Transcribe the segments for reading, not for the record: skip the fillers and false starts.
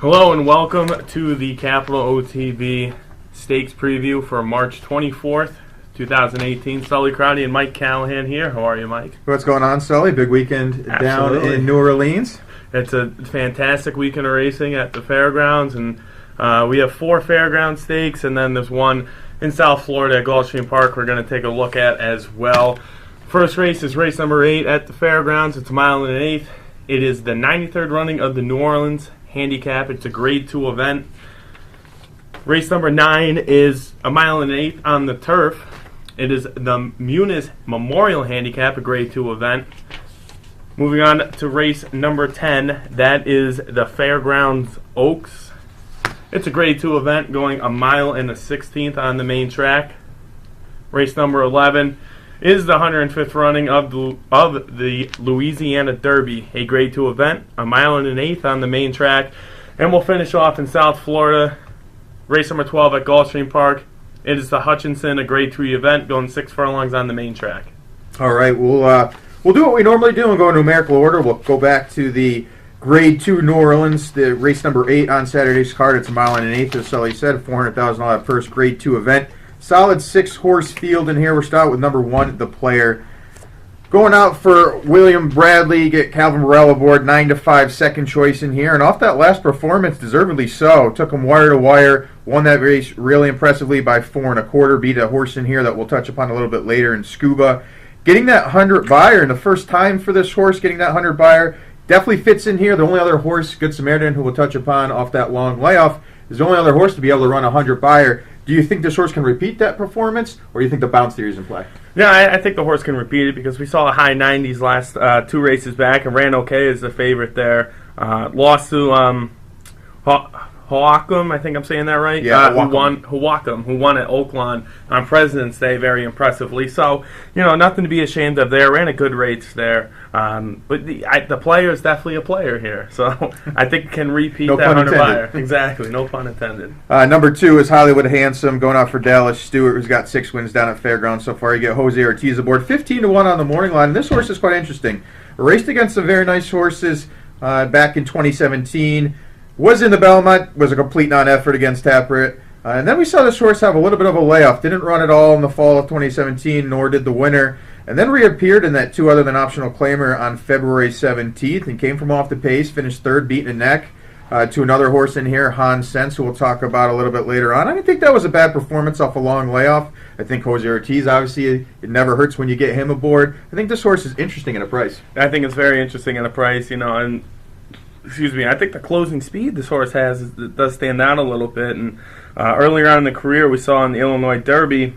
Hello and welcome to the Capital OTB Stakes Preview for March 24th, 2018. Sully Crowdy and Mike Callahan here. How are you, Mike? What's going on, Sully? Big weekend down in New Orleans. It's a fantastic weekend of racing at the fairgrounds, and we have 4 fairground stakes, and then there's one in South Florida at Gulfstream Park we're going to take a look at as well. First race is race number 8 at the fairgrounds. It's a mile and an eighth. It is the 93rd running of the New Orleans Handicap. It's a grade 2 event. Race number 9 is a mile and an eighth on the turf. It is the Muniz Memorial Handicap, a grade 2 event. Moving on to race number 10, that is the Fairgrounds Oaks. It's a grade 2 event going a mile and a 16th on the main track. Race number 11 is the 105th running of the Louisiana Derby, a grade 2 event, a mile and an eighth on the main track. And we'll finish off in South Florida, race number 12 at Gulfstream Park. It is the Hutchinson, a grade 3 event, going 6 furlongs on the main track. All right, we'll do what we normally do and go in numerical order. We'll go back to the grade 2 New Orleans, the race number 8 on Saturday's card. It's a mile and an eighth, as Sully said, a $400,000 purse, grade 2 event. Solid 6-horse field in here. We'll start with number 1, The Player. Going out for William Bradley, get Calvin Morell aboard, 9-5 second choice in here. And off that last performance, deservedly so. Took him wire to wire, won that race really impressively by 4 1/4. Beat a horse in here that we'll touch upon a little bit later in Scuba. Getting that 100 buyer, and the first time for this horse, getting that 100 buyer, definitely fits in here. The only other horse, Good Samaritan, who we'll touch upon off that long layoff, is the only other horse to be able to run 100 buyer. Do you think this horse can repeat that performance, or do you think the bounce theory is in play? Yeah, I think the horse can repeat it because we saw a high 90s last 2 races back and ran okay as the favorite there. Lost to Hawacum, I think I'm saying that right? Yeah, who won at Oaklawn on President's Day very impressively. So, nothing to be ashamed of there. Ran a good race there. But the player is definitely a player here. So I think it can repeat no that pun 100 intended. buyer. Exactly, no pun intended. Number 2 is Hollywood Handsome, going out for Dallas Stewart, who's got 6 wins down at Fairgrounds so far. You get Jose Ortiz aboard, 15-1 on the morning line. This horse is quite interesting. Raced against some very nice horses back in 2017. Was in the Belmont, was a complete non-effort against Tapwrit. And then we saw this horse have a little bit of a layoff. Didn't run at all in the fall of 2017, nor did the winner. And then reappeared in that 2 other than optional claimer on February 17th and came from off the pace, finished 3rd, beating a neck to another horse in here, Han Sense, who we'll talk about a little bit later on. I didn't think that was a bad performance off a long layoff. I think Jose Ortiz, obviously, it never hurts when you get him aboard. I think this horse is interesting at a price. I think it's very interesting at a price, and I think the closing speed this horse has does stand out a little bit. And earlier on in the career, we saw in the Illinois Derby,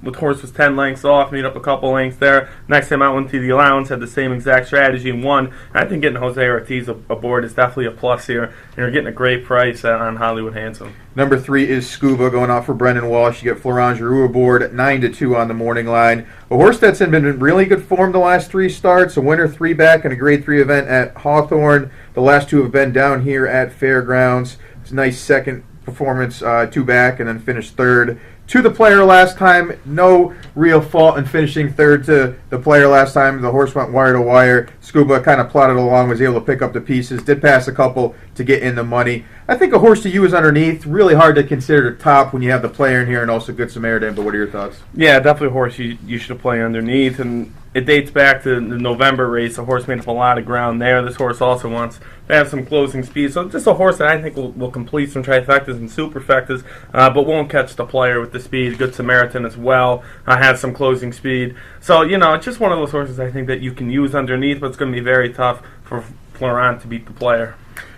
the horse was 10 lengths off, made up a couple lengths there. Next time out went to the allowance, had the same exact strategy and won. And I think getting Jose Ortiz aboard is definitely a plus here. And you're getting a great price on Hollywood Handsome. Number 3 is Scuba, going off for Brendan Walsh. You get Florent Giroux aboard at 9-2 on the morning line. A horse that's been in really good form the last 3 starts, a winner 3 back in a grade 3 event at Hawthorne. The last 2 have been down here at Fairgrounds. It's a nice second performance, 2 back, and then finished 3rd. To the player last time, no real fault in finishing 3rd to the player last time. The horse went wire to wire. Scuba kind of plodded along, was able to pick up the pieces, did pass a couple to get in the money. I think a horse to use underneath, really hard to consider top when you have the player in here and also Good Samaritan, but what are your thoughts? Yeah, definitely a horse you should play underneath, and it dates back to the November race. The horse made up a lot of ground there. This horse also wants to have some closing speed, so just a horse that I think will complete some trifectas and superfectas, but won't catch the player with the speed. Good Samaritan as well, has some closing speed. So, it's just one of those horses I think that you can use underneath, but it's going to be very tough for Florent to beat the player.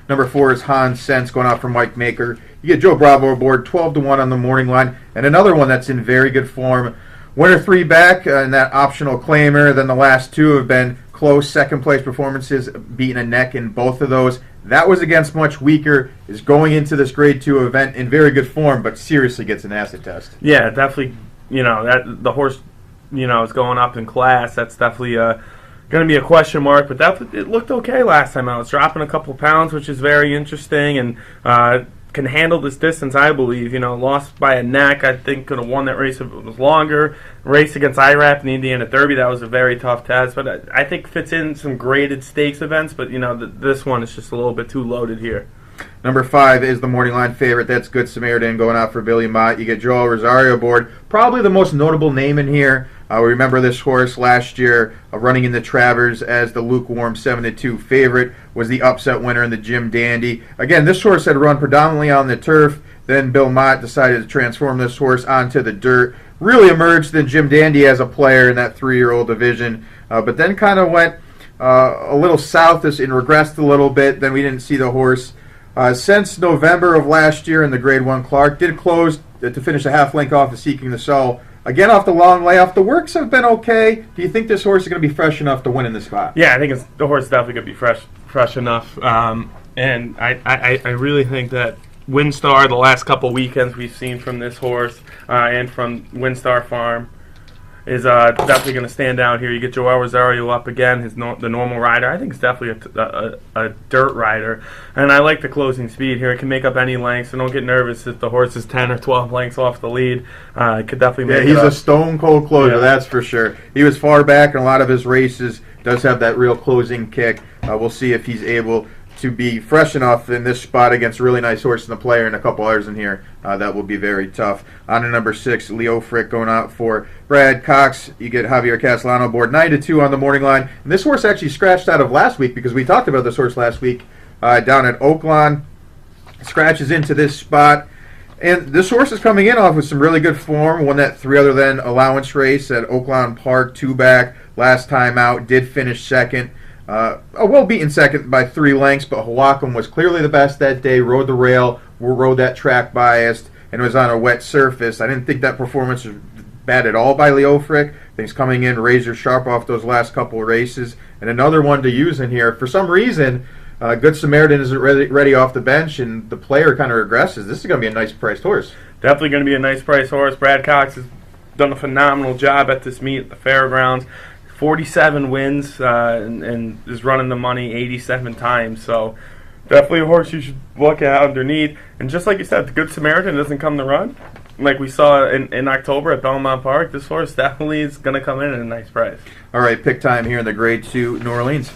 Number 4 is Han Sense, going out for Mike Maker. You get Joe Bravo aboard, 12-1 on the morning line, and another one that's in very good form. Winner 3 back in that optional claimer. Then the last 2 have been close second-place performances, beating a neck in both of those. That was against much weaker, is going into this grade 2 event in very good form, but seriously gets an acid test. Yeah, definitely, that the horse, is going up in class. That's definitely going to be a question mark, but it looked okay last time out. It's dropping a couple pounds, which is very interesting, and can handle this distance, I believe. Lost by a neck. I think could have won that race if it was longer. Race against IRAP in the Indiana Derby, that was a very tough test, but I think fits in some graded stakes events, but this one is just a little bit too loaded here. Number 5 is the morning line favorite. That's Good Samaritan going out for Billy Mott. You get Joel Rosario aboard. Probably the most notable name in here. We remember this horse last year running in the Travers as the lukewarm 7-2 favorite. Was the upset winner in the Jim Dandy. Again, this horse had run predominantly on the turf. Then Bill Mott decided to transform this horse onto the dirt. Really emerged in Jim Dandy as a player in that 3-year-old division. But then kind of went a little south and regressed a little bit. Then we didn't see the horse since November of last year in the Grade 1 Clark. Did close to finish a half length off of Seeking the Soul. Again, off the long layoff. The works have been okay. Do you think this horse is going to be fresh enough to win in this spot? Yeah, I think the horse is definitely going to be fresh enough. And I really think that Windstar, the last couple weekends we've seen from this horse and from Windstar Farm, is definitely going to stand out here. You get Joel Rosario up again, the normal rider. I think it's definitely a dirt rider. And I like the closing speed here. It can make up any length, so don't get nervous if the horse is 10 or 12 lengths off the lead. It could definitely make it up. He's a stone-cold closer, that's for sure. He was far back in a lot of his races, does have that real closing kick. We'll see if he's able to be fresh enough in this spot against a really nice horse and the player and a couple others in here. That will be very tough. On to number 6, Leo Frick going out for Brad Cox. You get Javier Castellano aboard 9-2 on the morning line. And this horse actually scratched out of last week because we talked about this horse last week down at Oaklawn. Scratches into this spot. And this horse is coming in off with some really good form. Won that 3 other than allowance race at Oaklawn Park, 2 back. Last time out, did finish second. A well-beaten second by 3 lengths, but Hawakam was clearly the best that day, rode the rail, rode that track biased, and was on a wet surface. I didn't think that performance was bad at all by Leo Frick. Things coming in razor sharp off those last couple of races. And another one to use in here. For some reason, Good Samaritan isn't ready off the bench, and the player kind of regresses. This is going to be a nice priced horse. Definitely going to be a nice priced horse. Brad Cox has done a phenomenal job at this meet at the fairgrounds. 47 wins and is running the money 87 times. So definitely a horse you should look at underneath. And just like you said, the Good Samaritan doesn't come to run. Like we saw in October at Belmont Park, this horse definitely is going to come in at a nice price. All right, pick time here in the Grade 2 New Orleans.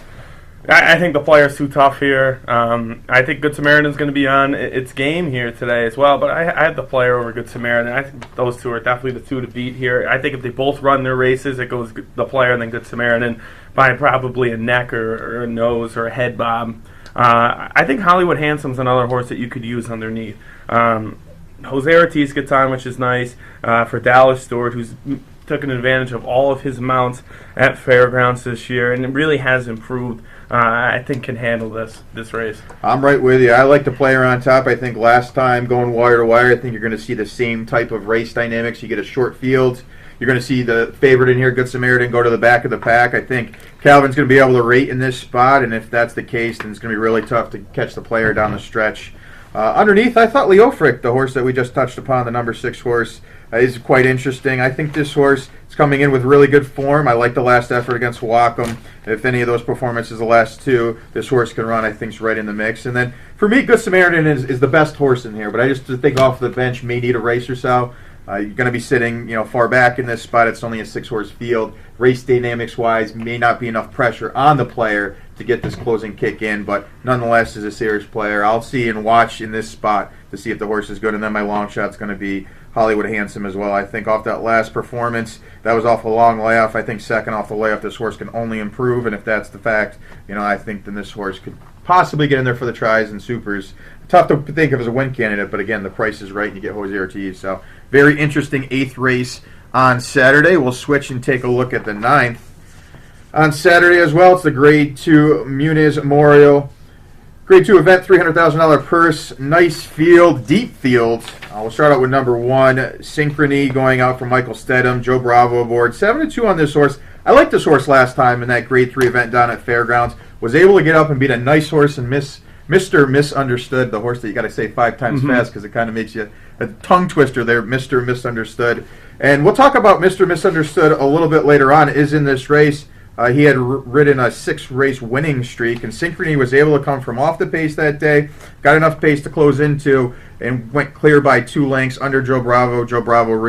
I think the player's too tough here. I think Good Samaritan's going to be on its game here today as well, but I have the player over Good Samaritan. I think those two are definitely the two to beat here. I think if they both run their races, it goes the player and then Good Samaritan by probably a neck or a nose or a head bob. I think Hollywood Handsome's another horse that you could use underneath. Jose Ortiz gets on, which is nice for Dallas Stewart, who's taken advantage of all of his mounts at fairgrounds this year and it really has improved. I think can handle this race. I'm right with you. I like the player on top. I think last time going wire to wire, I think you're going to see the same type of race dynamics. You get a short field. You're going to see the favorite in here, Good Samaritan, go to the back of the pack. I think Calvin's going to be able to rate in this spot, and if that's the case, then it's going to be really tough to catch the player down the stretch. Underneath, I thought Leo Frick, the horse that we just touched upon, the number 6 horse, is quite interesting. I think this horse is coming in with really good form. I like the last effort against Wacom. If any of those performances, the last 2, this horse can run, I think, is right in the mix. And then, for me, Good Samaritan is the best horse in here, but I just think off the bench may need a race or so. You're going to be sitting, far back in this spot. It's only a 6-horse field. Race dynamics-wise, may not be enough pressure on the player to get this closing kick in, but nonetheless is a serious player. I'll see and watch in this spot to see if the horse is good, and then my long shot's going to be Hollywood Handsome as well. I think off that last performance, that was off a long layoff. I think second off the layoff, this horse can only improve, and if that's the fact, I think then this horse could possibly get in there for the tries and supers. Tough to think of as a win candidate, but again, the price is right, and you get Jose Ortiz. So very interesting 8th race on Saturday. We'll switch and take a look at the 9th. On Saturday as well, it's the Grade 2 Muniz Memorial. Grade 2 event, $300,000 purse, nice field, deep field. We'll start out with number 1, Synchrony, going out from Michael Stedham, Joe Bravo aboard. 7-2 on this horse. I liked this horse last time in that Grade 3 event down at Fairgrounds. Was able to get up and beat a nice horse and Mr. Misunderstood, the horse that you got to say 5 times fast because it kind of makes you a tongue twister there, Mr. Misunderstood. And we'll talk about Mr. Misunderstood a little bit later on, is in this race. He had ridden a 6-race winning streak, and Synchrony was able to come from off the pace that day, got enough pace to close into, and went clear by 2 lengths under Joe Bravo. Joe Bravo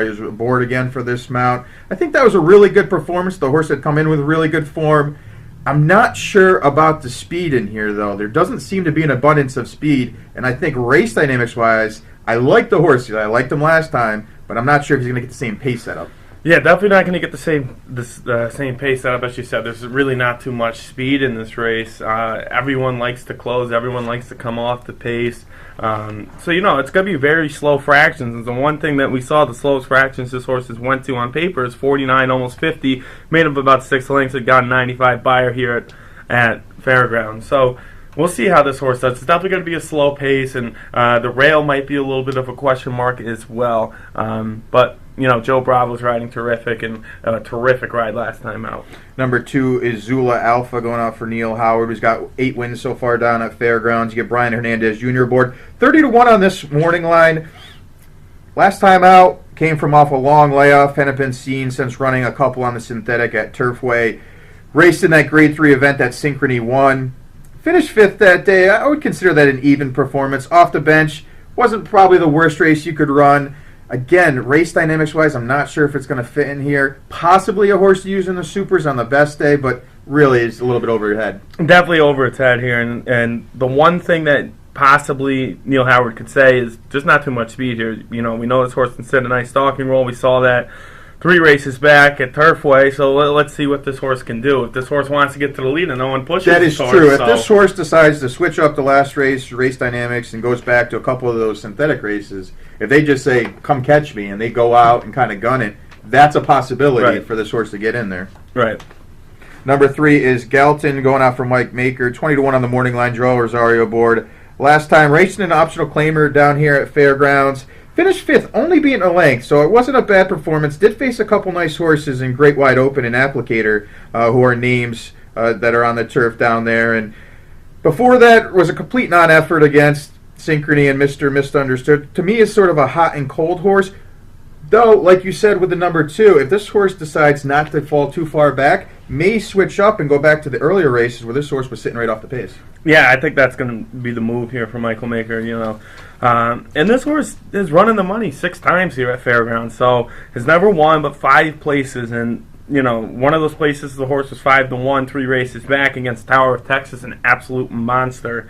is aboard again for this mount. I think that was a really good performance. The horse had come in with really good form. I'm not sure about the speed in here, though. There doesn't seem to be an abundance of speed, and I think race dynamics-wise, I like the horse. I liked him last time, but I'm not sure if he's going to get the same pace setup. Yeah, definitely not going to get the same pace setup as you said. There's really not too much speed in this race. Everyone likes to close. Everyone likes to come off the pace. So it's going to be very slow fractions. And the one thing that we saw, the slowest fractions this horses went to on paper is 49, almost 50, made up about 6 lengths. It got a 95 buyer here at Fairgrounds. So we'll see how this horse does. It's definitely going to be a slow pace, and the rail might be a little bit of a question mark as well. But Joe Bravo's riding terrific, and a terrific ride last time out. Number 2 is Zula Alpha going out for Neil Howard, who's got 8 wins so far down at Fairgrounds. You get Brian Hernandez Jr. aboard. 30-1 on this morning line. Last time out, came from off a long layoff. Hadn't been seen since running a couple on the synthetic at Turfway. Raced in that Grade 3 event that Synchrony won. Finished 5th that day. I would consider that an even performance. Off the bench, wasn't probably the worst race you could run. Again, race dynamics-wise, I'm not sure if it's going to fit in here. Possibly a horse to use in the supers on the best day, but really it's a little bit over your head. Definitely over its head here. And the one thing that possibly Neil Howard could say is just not too much speed here. We know this horse can sit a nice stalking roll. We saw that 3 races back at Turfway, so let's see what this horse can do. If this horse wants to get to the lead and no one pushes that is horse, true. If this horse decides to switch up the last race dynamics, and goes back to a couple of those synthetic races, if they just say, come catch me, and they go out and kind of gun it, that's a possibility for this horse to get in there. Right. Number 3 is Galton going out for Mike Maker. 20-1 on the morning line, Joel Rosario aboard. Last time, racing an optional claimer down here at Fairgrounds. Finished 5th, only beating a length, so it wasn't a bad performance. Did face a couple nice horses in Great Wide Open and Applicator, who are names that are on the turf down there. And before that was a complete non-effort against Synchrony and Mr. Misunderstood. To me, it's sort of a hot and cold horse. Though, like you said with the number 2, if this horse decides not to fall too far back, may switch up and go back to the earlier races where this horse was sitting right off the pace. Yeah, I think that's going to be the move here for Michael Maker, And this horse is running the money 6 times here at Fairgrounds, so has never won but 5 places. And, one of those places the horse was 5-1, 3 races back against Tower of Texas, an absolute monster.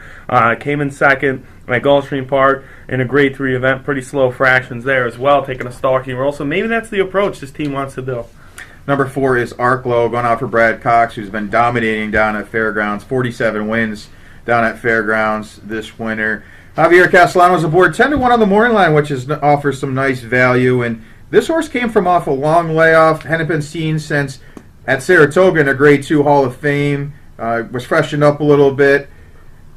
Came in second at Gulfstream Park in a Grade 3 event, pretty slow fractions there as well, taking a stalking roll. So maybe that's the approach this team wants to do. Number 4 is Arklow, going out for Brad Cox, who's been dominating down at Fairgrounds. 47 wins down at Fairgrounds this winter. Javier Castellanos aboard, 10-1 on the morning line, which offers some nice value. And this horse came from off a long layoff, hadn't been seen since at Saratoga in a Grade 2 Hall of Fame. Was freshened up a little bit.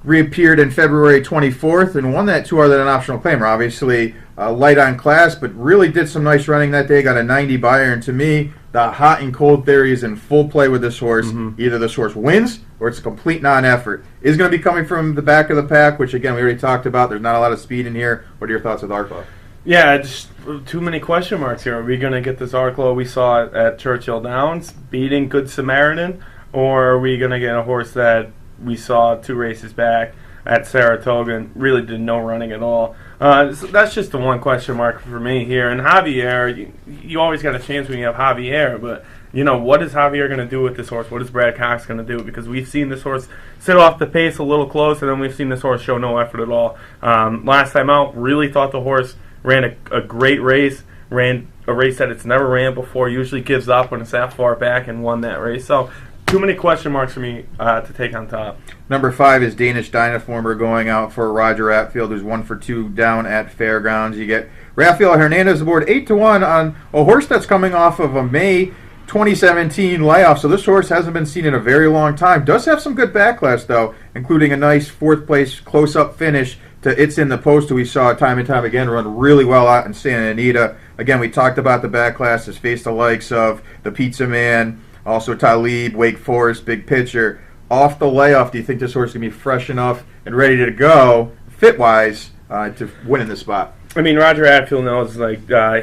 Reappeared in February 24th and won that 2 other than optional claimer. Obviously, light on class, but really did some nice running that day. Got a 90 buyer, and to me, the hot and cold theory is in full play with this horse. Mm-hmm. Either this horse wins or it's a complete non-effort. Is going to be coming from the back of the pack, which again we already talked about. There's not a lot of speed in here. What are your thoughts with Arklow? Yeah, just too many question marks here. Are we going to get this Arklow we saw at Churchill Downs beating Good Samaritan, or are we going to get a horse that we saw 2 races back at Saratoga and really did no running at all? So that's just the one question mark for me here. And Javier, you always got a chance when you have Javier, but what is Javier going to do with this horse? What is Brad Cox going to do? Because we've seen this horse sit off the pace a little close, and then we've seen this horse show no effort at all. Last time out, really thought the horse ran a great race, ran a race that it's never ran before, usually gives up when it's that far back, and won that race. So too many question marks for me to take on top. Number 5 is Danish Dynaformer going out for Roger Atfield, who's 1 for 2 down at Fairgrounds. You get Rafael Hernandez aboard 8-1 on a horse that's coming off of a May 2017 layoff, so this horse hasn't been seen in a very long time. Does have some good backlash, though, including a nice 4th place close-up finish to It's in the Post, who we saw time and time again run really well out in Santa Anita. Again, we talked about the backlash. Has faced the likes of the Pizza Man, also Talib, Wake Forest, Big Pitcher. Off the layoff, do you think this horse is going to be fresh enough and ready to go, fit-wise, to win in this spot? I mean, Roger Atfield knows,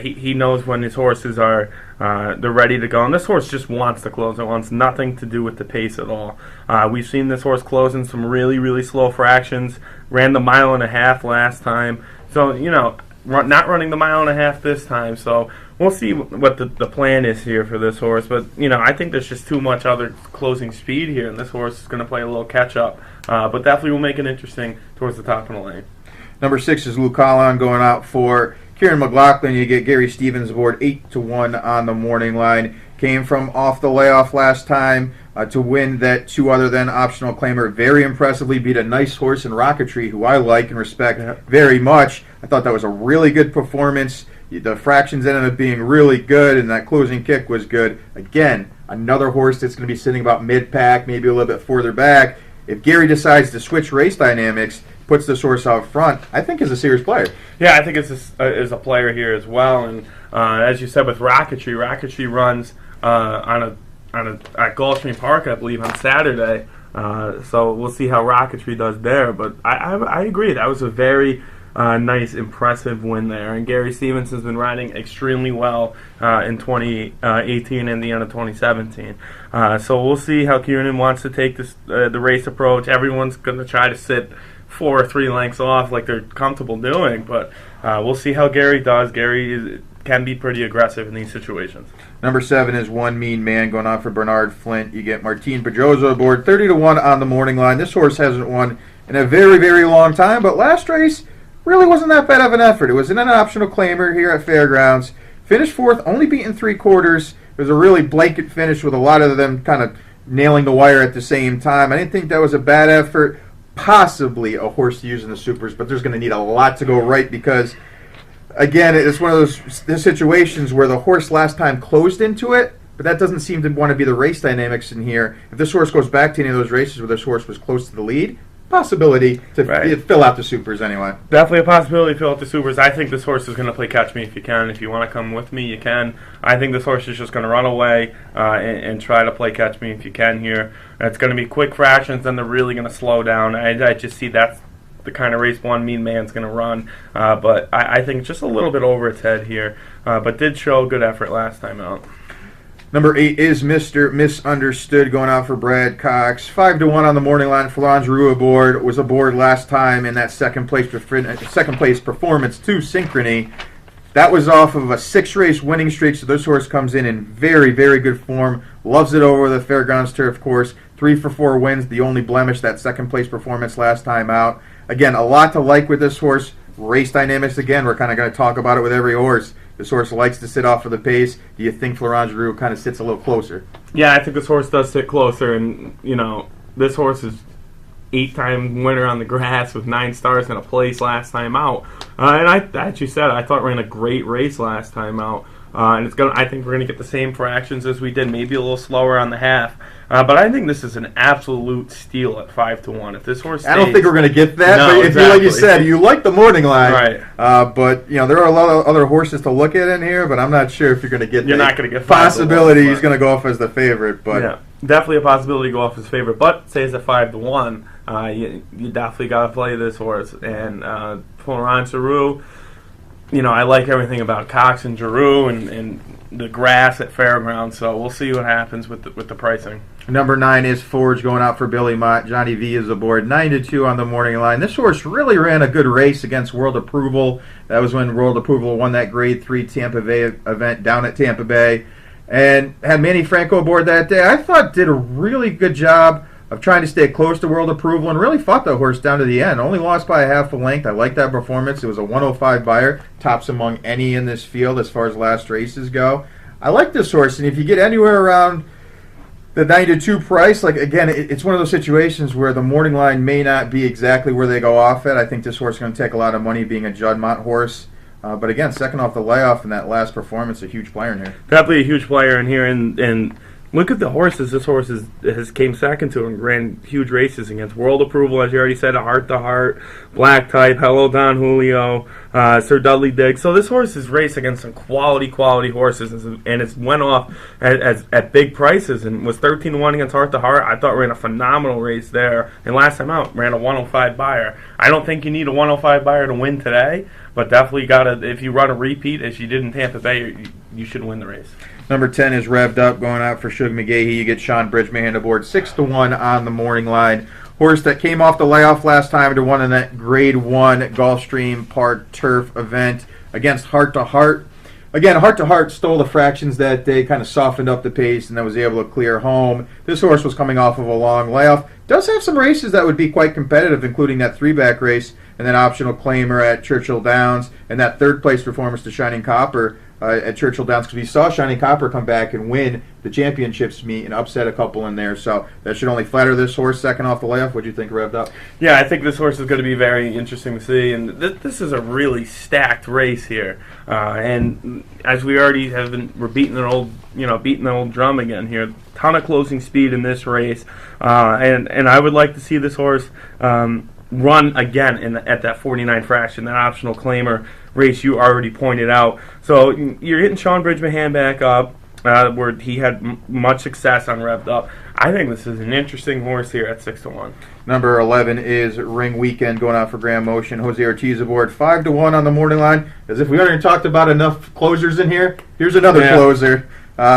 he knows when his horses are they're ready to go. And this horse just wants to close. It wants nothing to do with the pace at all. We've seen this horse close in some really, really slow fractions. Ran the 1.5 miles last time. So, not running the 1.5 miles this time. So we'll see what the plan is here for this horse. But, I think there's just too much other closing speed here, and this horse is going to play a little catch-up. But definitely will make it interesting towards the top of the lane. Number 6 is Luke Collin going out for Kieran McLaughlin. You get Gary Stevens aboard 8-1 on the morning line. Came from off the layoff last time to win that 2 other than optional claimer. Very impressively beat a nice horse in Rocketry, who I like and respect very much. I thought that was a really good performance. The fractions ended up being really good, and that closing kick was good. Again, another horse that's going to be sitting about mid-pack, maybe a little bit further back. If Gary decides to switch race dynamics, puts this horse out front, I think is a serious player. Yeah, I think is a player here as well. And as you said with Rocketry runs at Gulfstream Park, I believe, on Saturday. So we'll see how Rocketry does there. But I agree. That was a very nice, impressive win there. And Gary Stevens has been riding extremely well in 2018 and the end of 2017. So we'll see how Kieran wants to take this the race approach. Everyone's going to try to sit 4 or 3 lengths off like they're comfortable doing. But we'll see how Gary does. Gary can be pretty aggressive in these situations. Number 7 is One Mean Man going on for Bernard Flint. You get Martin Pedroza aboard 30-1 on the morning line. This horse hasn't won in a very, very long time, but last race really wasn't that bad of an effort. It was in an optional claimer here at Fairgrounds. Finished 4th, only beaten 3/4. It was a really blanket finish with a lot of them kind of nailing the wire at the same time. I didn't think that was a bad effort. Possibly a horse to use in the supers, but there's going to need a lot to go right because, again, it's one of those situations where the horse last time closed into it, but that doesn't seem to want to be the race dynamics in here. If this horse goes back to any of those races where this horse was close to the lead, possibility to fill out the supers anyway. Definitely a possibility to fill out the supers. I think this horse is going to play catch me if you can. If you want to come with me, you can. I think this horse is just going to run away and try to play catch me if you can here. It's going to be quick fractions, then they're really going to slow down. I just see that's the kind of race One Mean Man's going to run. But I think just a little bit over its head here. But did show good effort last time out. Number 8 is Mr. Misunderstood going out for Brad Cox. 5-1 on the morning line. Florent Giroux aboard. Was aboard last time in that second place performance to Synchrony. That was off of a 6-race winning streak, so this horse comes in very, very good form. Loves it over the Fairgrounds turf course. 3 for 4 wins. The only blemish, that second place performance last time out. Again, a lot to like with this horse. Race dynamics, again, we're kind of going to talk about it with every horse. This horse likes to sit off of the pace. Do you think Florent Giroux kind of sits a little closer? Yeah, I think this horse does sit closer, and, this horse is 8-time winner on the grass with 9 stars in a place last time out. And as you said, I thought ran a great race last time out. And I think we're gonna get the same fractions as we did, maybe a little slower on the half. But I think this is an absolute steal at 5-1. If this horse stays, I don't think we're gonna get that. No, but exactly. Like you said, you like the morning line, right? But there are a lot of other horses to look at in here. But I'm not sure if you're gonna get. You're not gonna get 5-1, possibility. He's gonna go off as the favorite, but yeah, definitely a possibility to go off his favorite. But say it's at 5-1, you definitely gotta play this horse. And Florent Giroux. I like everything about Cox and Giroux and the grass at Fairgrounds, so we'll see what happens with the pricing. Number 9 is Forge going out for Billy Mott. Johnny V is aboard 9-2 on the morning line. This horse really ran a good race against World Approval. That was when World Approval won that Grade 3 Tampa Bay event down at Tampa Bay. And had Manny Franco aboard that day. I thought did a really good job of trying to stay close to World Approval and really fought that horse down to the end. Only lost by a half a length. I like that performance. It was a 105 buyer, tops among any in this field as far as last races go. I like this horse, and if you get anywhere around the 9-2 price, like again, it's one of those situations where the morning line may not be exactly where they go off at. I think this horse is going to take a lot of money being a Judd Mott horse. But again, second off the layoff in that last performance, a huge player in here. Definitely a huge player in here, and look at the horses. This horse has came second to and ran huge races against World Approval, as you already said, Heart to Heart, Black Type, Hello Don Julio, Sir Dudley Diggs. So this horse has raced against some quality horses, and it's went off at big prices and was 13-1 against Heart to Heart. I thought ran a phenomenal race there, and last time out ran a 105 buyer. I don't think you need a 105 buyer to win today, but definitely if you run a repeat as you did in Tampa Bay, you should win the race. Number 10 is Revved Up going out for Shug McGahee. You get Sean Bridgman aboard 6-1 on the morning line. Horse that came off the layoff last time to won in that Grade 1 Gulfstream Park Turf event against Heart to Heart. Again, Heart to Heart stole the fractions that day, kind of softened up the pace, and then was able to clear home. This horse was coming off of a long layoff. Does have some races that would be quite competitive, including that 3-back race and then optional claimer at Churchill Downs, and that third-place performance to Shining Copper at Churchill Downs, because we saw Shining Copper come back and win the championships meet and upset a couple in there. So that should only flatter this horse second off the layoff. What do you think, Revved Up? Yeah, I think this horse is going to be very interesting to see, and this is a really stacked race here. And as we already have been, we're beating the old drum again here. Ton of closing speed in this race, and I would like to see this horse run again at that 49 fraction, that optional claimer race you already pointed out. So you're hitting Sean Bridgman back up, where he had much success on Revved Up. I think this is an interesting horse here at 6-1. Number 11 is Ring Weekend, going out for Grand Motion. Jose Ortiz aboard 5-1 on the morning line. As if we already talked about enough closers in here, here's another closer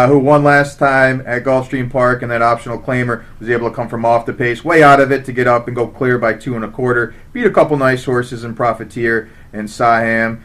who won last time at Gulfstream Park, and that optional claimer was able to come from off the pace, way out of it to get up and go clear by 2 1/4. Beat a couple nice horses in Profiteer and Saham.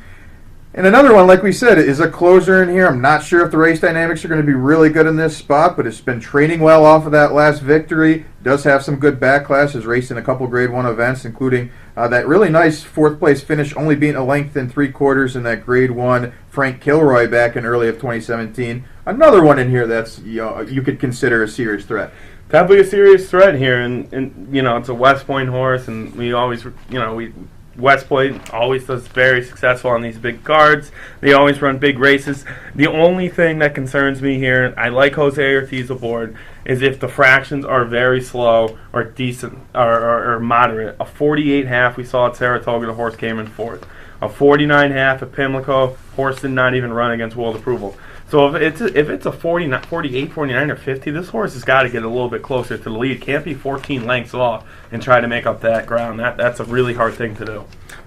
And another one, like we said, is a closer in here. I'm not sure if the race dynamics are going to be really good in this spot, but it's been training well off of that last victory. Does have some good back classes, raced in a couple Grade 1 events, including that really nice 4th-place finish, only being a length and 3/4 in that Grade 1 Frank Kilroy back in early of 2017. Another one in here that's you could consider a serious threat. Definitely a serious threat here, and it's a West Point horse, and we always, West Point always does very successful on these big cards. They always run big races. The only thing that concerns me here, I like Jose Ortiz aboard, is if the fractions are very slow or decent or moderate. A 48.5 we saw at Saratoga, the horse came in 4th. A 49.5 at Pimlico, horse did not even run against World Approval. So if it's a 48, 49, or 50, this horse has got to get a little bit closer to the lead. Can't be 14 lengths off and try to make up that ground. That's a really hard thing to do.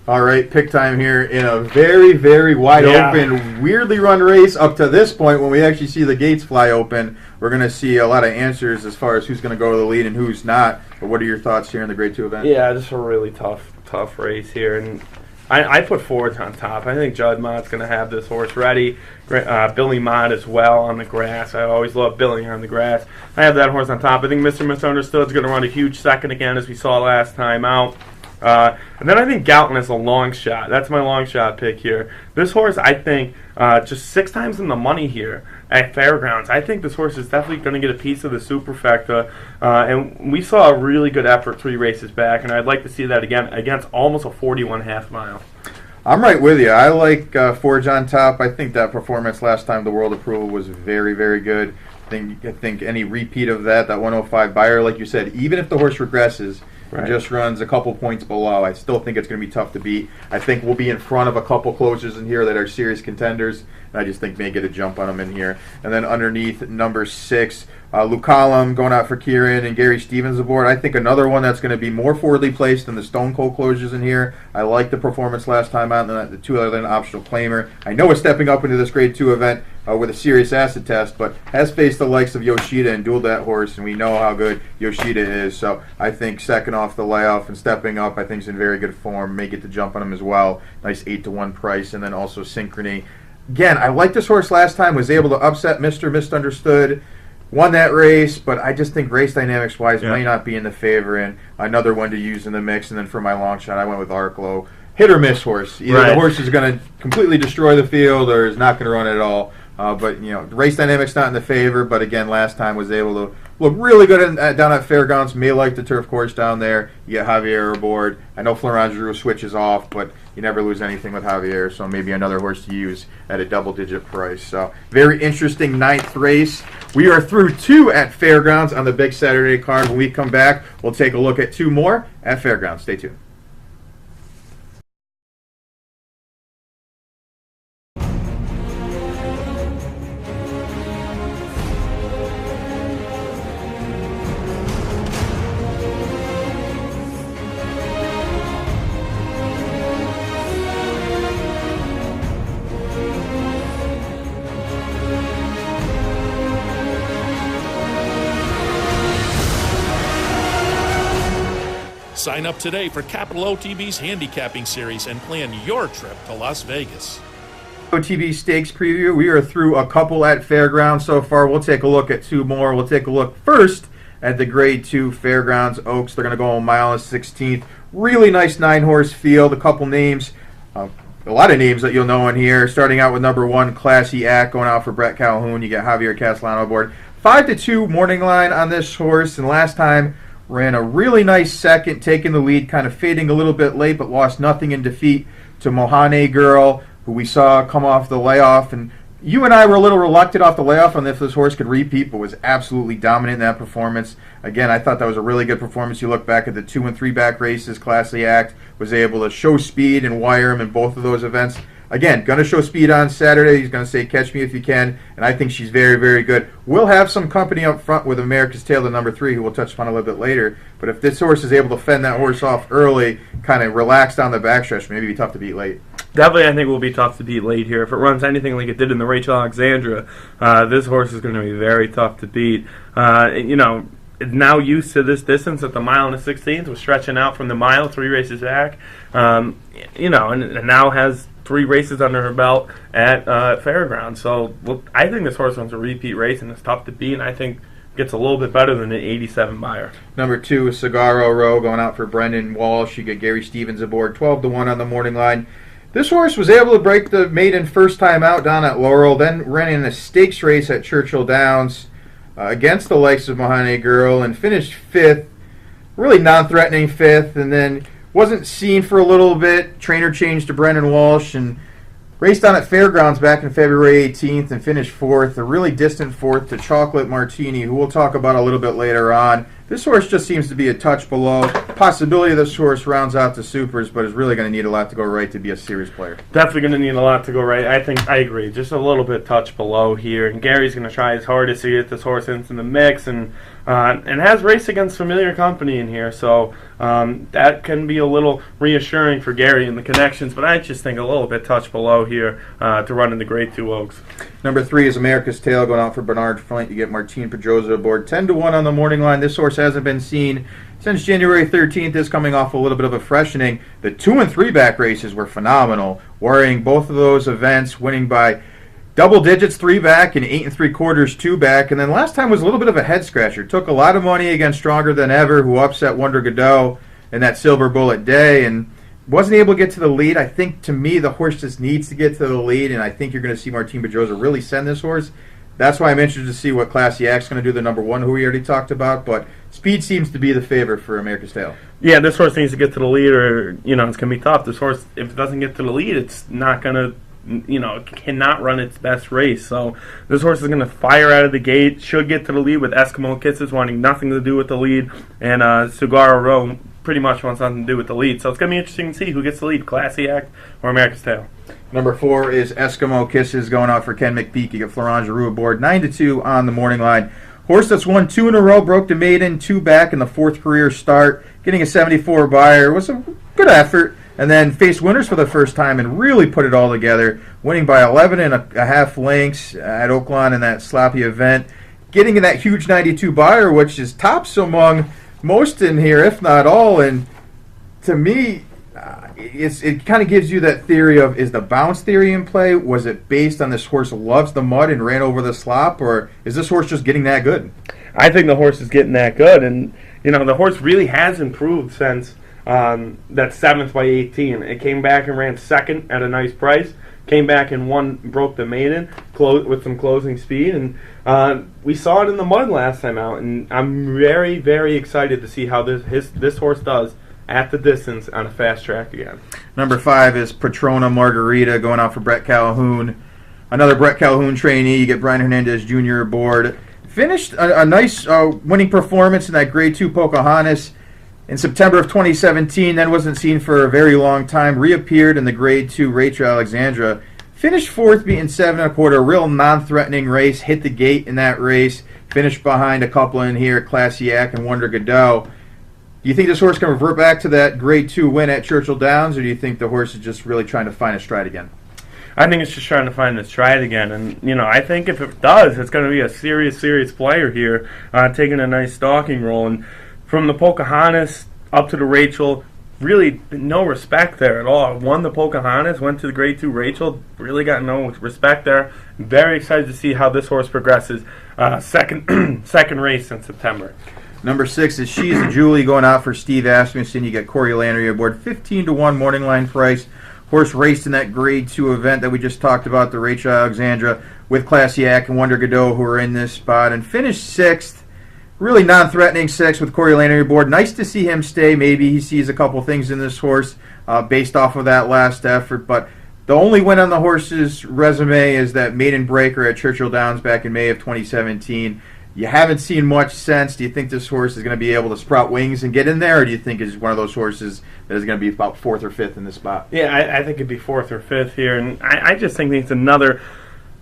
All right, pick time here in a very, very wide open, weirdly run race up to this point. When we actually see the gates fly open, we're going to see a lot of answers as far as who's going to go to the lead and who's not. But what are your thoughts here in the Grade 2 event? Yeah, this is a really tough race here, and I put Forge on top. I think Judd Mott's going to have this horse ready. Billy Mott as well on the grass. I always love Billy on the grass. I have that horse on top. I think Mr. Misunderstood is going to run a huge second again, as we saw last time out. And then I think Galton is a long shot. That's my long shot pick here. This horse, I think, just 6 times in the money here at Fairgrounds. I think this horse is definitely going to get a piece of the Superfecta. And we saw a really good effort 3 races back, and I'd like to see that again against almost a 41.5 mile. I'm right with you. I like Forge on top. I think that performance last time, the World Approval, was very, very good. I think any repeat of that 105 buyer, like you said, even if the horse regresses, and just runs a couple points below, I still think it's going to be tough to beat. I think we'll be in front of a couple closers in here that are serious contenders, and I just think may get a jump on them in here. And then underneath, number 6, Luke Collum going out for Kieran and Gary Stevens aboard. I think another one that's going to be more forwardly placed than the Stone Cold closures in here. I like the performance last time out, and the 2 other than optional claimer. I know it's stepping up into this Grade 2 event with a serious acid test, but has faced the likes of Yoshida and dueled that horse, and we know how good Yoshida is. So I think second off the layoff and stepping up, I think is in very good form. May get the jump on him as well. Nice 8-1 price, and then also Synchrony. Again, I liked this horse last time, was able to upset Mr. Misunderstood. Won that race, but I just think race dynamics-wise may not be in the favor, and another one to use in the mix. And then for my long shot, I went with Arklow. Hit or miss horse. Either the horse is going to completely destroy the field or is not going to run at all. But race dynamics not in the favor. But again, last time was able to look really good down at Fairgrounds. May like the turf course down there. You get Javier aboard. I know Florent Giroux switches off, but you never lose anything with Javier. So maybe another horse to use at a double-digit price. So very interesting 9th race. We are through 2 at Fairgrounds on the big Saturday card. When we come back, we'll take a look at 2 more at Fairgrounds. Stay tuned. Sign up today for Capital OTB's handicapping series and plan your trip to Las Vegas. OTB Stakes preview. We are through a couple at Fairgrounds so far. We'll take a look at two more. We'll take a look first at the Grade 2 Fairgrounds Oaks. They're going to go a mile and 16th. Really nice 9-horse field. A couple names, a lot of names that you'll know in here. Starting out with number 1, Classy Act, going out for Brett Calhoun. You get Javier Castellano aboard. 5-2 morning line on this horse, and last time ran a really nice second, taking the lead, kind of fading a little bit late, but lost nothing in defeat to Mohane Girl, who we saw come off the layoff. And you and I were a little reluctant off the layoff on if this horse could repeat, but was absolutely dominant in that performance. Again, I thought that was a really good performance. You look back at the 2 and 3 back races, Classy Act was able to show speed and wire him in both of those events. Again, going to show speed on Saturday. He's going to say, catch me if you can, and I think she's very, very good. We'll have some company up front with America's Tail, the number 3, who we'll touch upon a little bit later. But if this horse is able to fend that horse off early, kind of relax down the backstretch, maybe be tough to beat late. Definitely, I think it will be tough to beat late here. If it runs anything like it did in the Rachel Alexandra, this horse is going to be very tough to beat. It's now used to this distance at the mile and the 16th. Was stretching out from the mile 3 races back. And now has 3 races under her belt at Fairgrounds. So I think this horse runs a repeat race and it's tough to beat, and I think gets a little bit better than an 87 buyer. Number 2 is Cigarro Row, going out for Brendan Walsh. You get Gary Stevens aboard, 12-1 on the morning line. This horse was able to break the maiden first time out down at Laurel, then ran in a stakes race at Churchill Downs against the likes of Mohane Girl and finished 5th, really non-threatening 5th, and then wasn't seen for a little bit. Trainer changed to Brendan Walsh and raced down at Fairgrounds back in February 18th and finished 4th, a really distant 4th to Chocolate Martini, who we'll talk about a little bit later on. This horse just seems to be a touch below. Possibility this horse rounds out the supers, but is really going to need a lot to go right to be a serious player. Definitely going to need a lot to go right. I agree. Just a little bit touch below here. And Gary's going to try his hardest to get this horse into the mix and has raced against familiar company in here. So that can be a little reassuring for Gary in the connections. But I just think a little bit touch below here to run in the Grade 2 Oaks. Number 3 is America's Tail, going out for Bernard Flint. You get Martine Pedroza aboard. 10-1 on the morning line. This horse hasn't been seen since January 13th. Is coming off a little bit of a freshening. The 2 and 3 back races were phenomenal, worrying both of those events, winning by double digits 3 back and 8 3/4 2 back. And then last time was a little bit of a head scratcher. Took a lot of money against Stronger Than Ever, who upset Wonder Godot in that Silver Bullet Day, and wasn't able to get to the lead. I think, to me, the horse just needs to get to the lead, and I think you're going to see Martine Pedroza really send this horse. That's why I'm interested to see what Classy Act's going to do, the number 1, who we already talked about. But speed seems to be the favorite for America's Tail. Yeah, this horse needs to get to the lead, or it's going to be tough. This horse, if it doesn't get to the lead, it's not going to, it cannot run its best race. So this horse is going to fire out of the gate. Should get to the lead with Eskimo Kisses wanting nothing to do with the lead, and Cigarro Row pretty much wants nothing to do with the lead. So it's going to be interesting to see who gets the lead, Classy Act or America's Tail. Number 4 is Eskimo Kisses, going out for Ken McPeak. You get Florent Giroux aboard, 9-2 on the morning line. Horse that's won 2 in a row, broke the maiden, 2 back in the 4th career start, getting a 74 buyer. It was a good effort, and then faced winners for the first time and really put it all together, winning by 11.5 lengths at Oaklawn in that sloppy event, getting in that huge 92 buyer, which is tops among most in here, if not all. And to me, it kind of gives you that theory of, is the bounce theory in play? Was it based on this horse loves the mud and ran over the slop, or is this horse just getting that good? I think the horse is getting that good, and the horse really has improved since that 7th by 18. It came back and ran 2nd at a nice price. Came back and won, broke the maiden with some closing speed, and we saw it in the mud last time out. And I'm very, very excited to see how this horse does at the distance on a fast track again. Number 5 is Patrona Margarita, going out for Brett Calhoun. Another Brett Calhoun trainee. You get Brian Hernandez Jr. aboard. Finished a nice winning performance in that Grade 2 Pocahontas in September of 2017, then wasn't seen for a very long time. Reappeared in the Grade 2 Rachel Alexandra. Finished 4th, beating 7 1/4. A real non-threatening race. Hit the gate in that race. Finished behind a couple in here, Classy Act and Wonder Godot. Do you think this horse can revert back to that Grade 2 win at Churchill Downs, or do you think the horse is just really trying to find a stride again? I think it's just trying to find its stride again. And, I think if it does, it's going to be a serious player here, taking a nice stalking role. And from the Pocahontas, up to the Rachel. Really no respect there at all. Won the Pocahontas, went to the Grade 2 Rachel. Really got no respect there. Very excited to see how this horse progresses. Second race in September. Number 6 is She's a Julie going out for Steve Asmussen. You get Corey Landry aboard, 15-1 morning line price. Horse raced in that Grade 2 event that we just talked about, the Rachel Alexandra, with Classiac and Wonder Godot, who are in this spot, and finished 6th. Really non-threatening 6th with Corey Landry aboard. Nice to see him stay. Maybe he sees a couple things in this horse based off of that last effort. But the only win on the horse's resume is that maiden breaker at Churchill Downs back in May of 2017. You haven't seen much since. Do you think this horse is going to be able to sprout wings and get in there, or do you think it's one of those horses that is going to be about 4th or 5th in this spot? Yeah, I think it'd be 4th or 5th here. And I just think it's another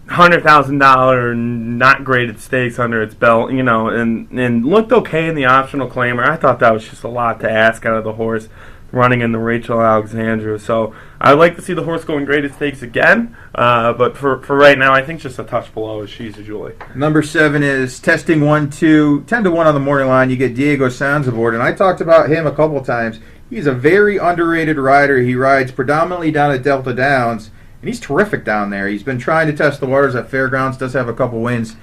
$100,000 not graded stakes under its belt, and looked okay in the optional claimer. I thought that was just a lot to ask out of the horse running in the Rachel Alexandra. So I'd like to see the horse go in graded stakes again, but for right now, I think just a touch below is She's a Julie. Number 7 is Testing 1-2, 10-1 on the morning line. You get Diego Sanz aboard, and I talked about him a couple times. He's a very underrated rider. He rides predominantly down at Delta Downs. And he's terrific down there. He's been trying to test the waters at Fairgrounds, does have a couple wins.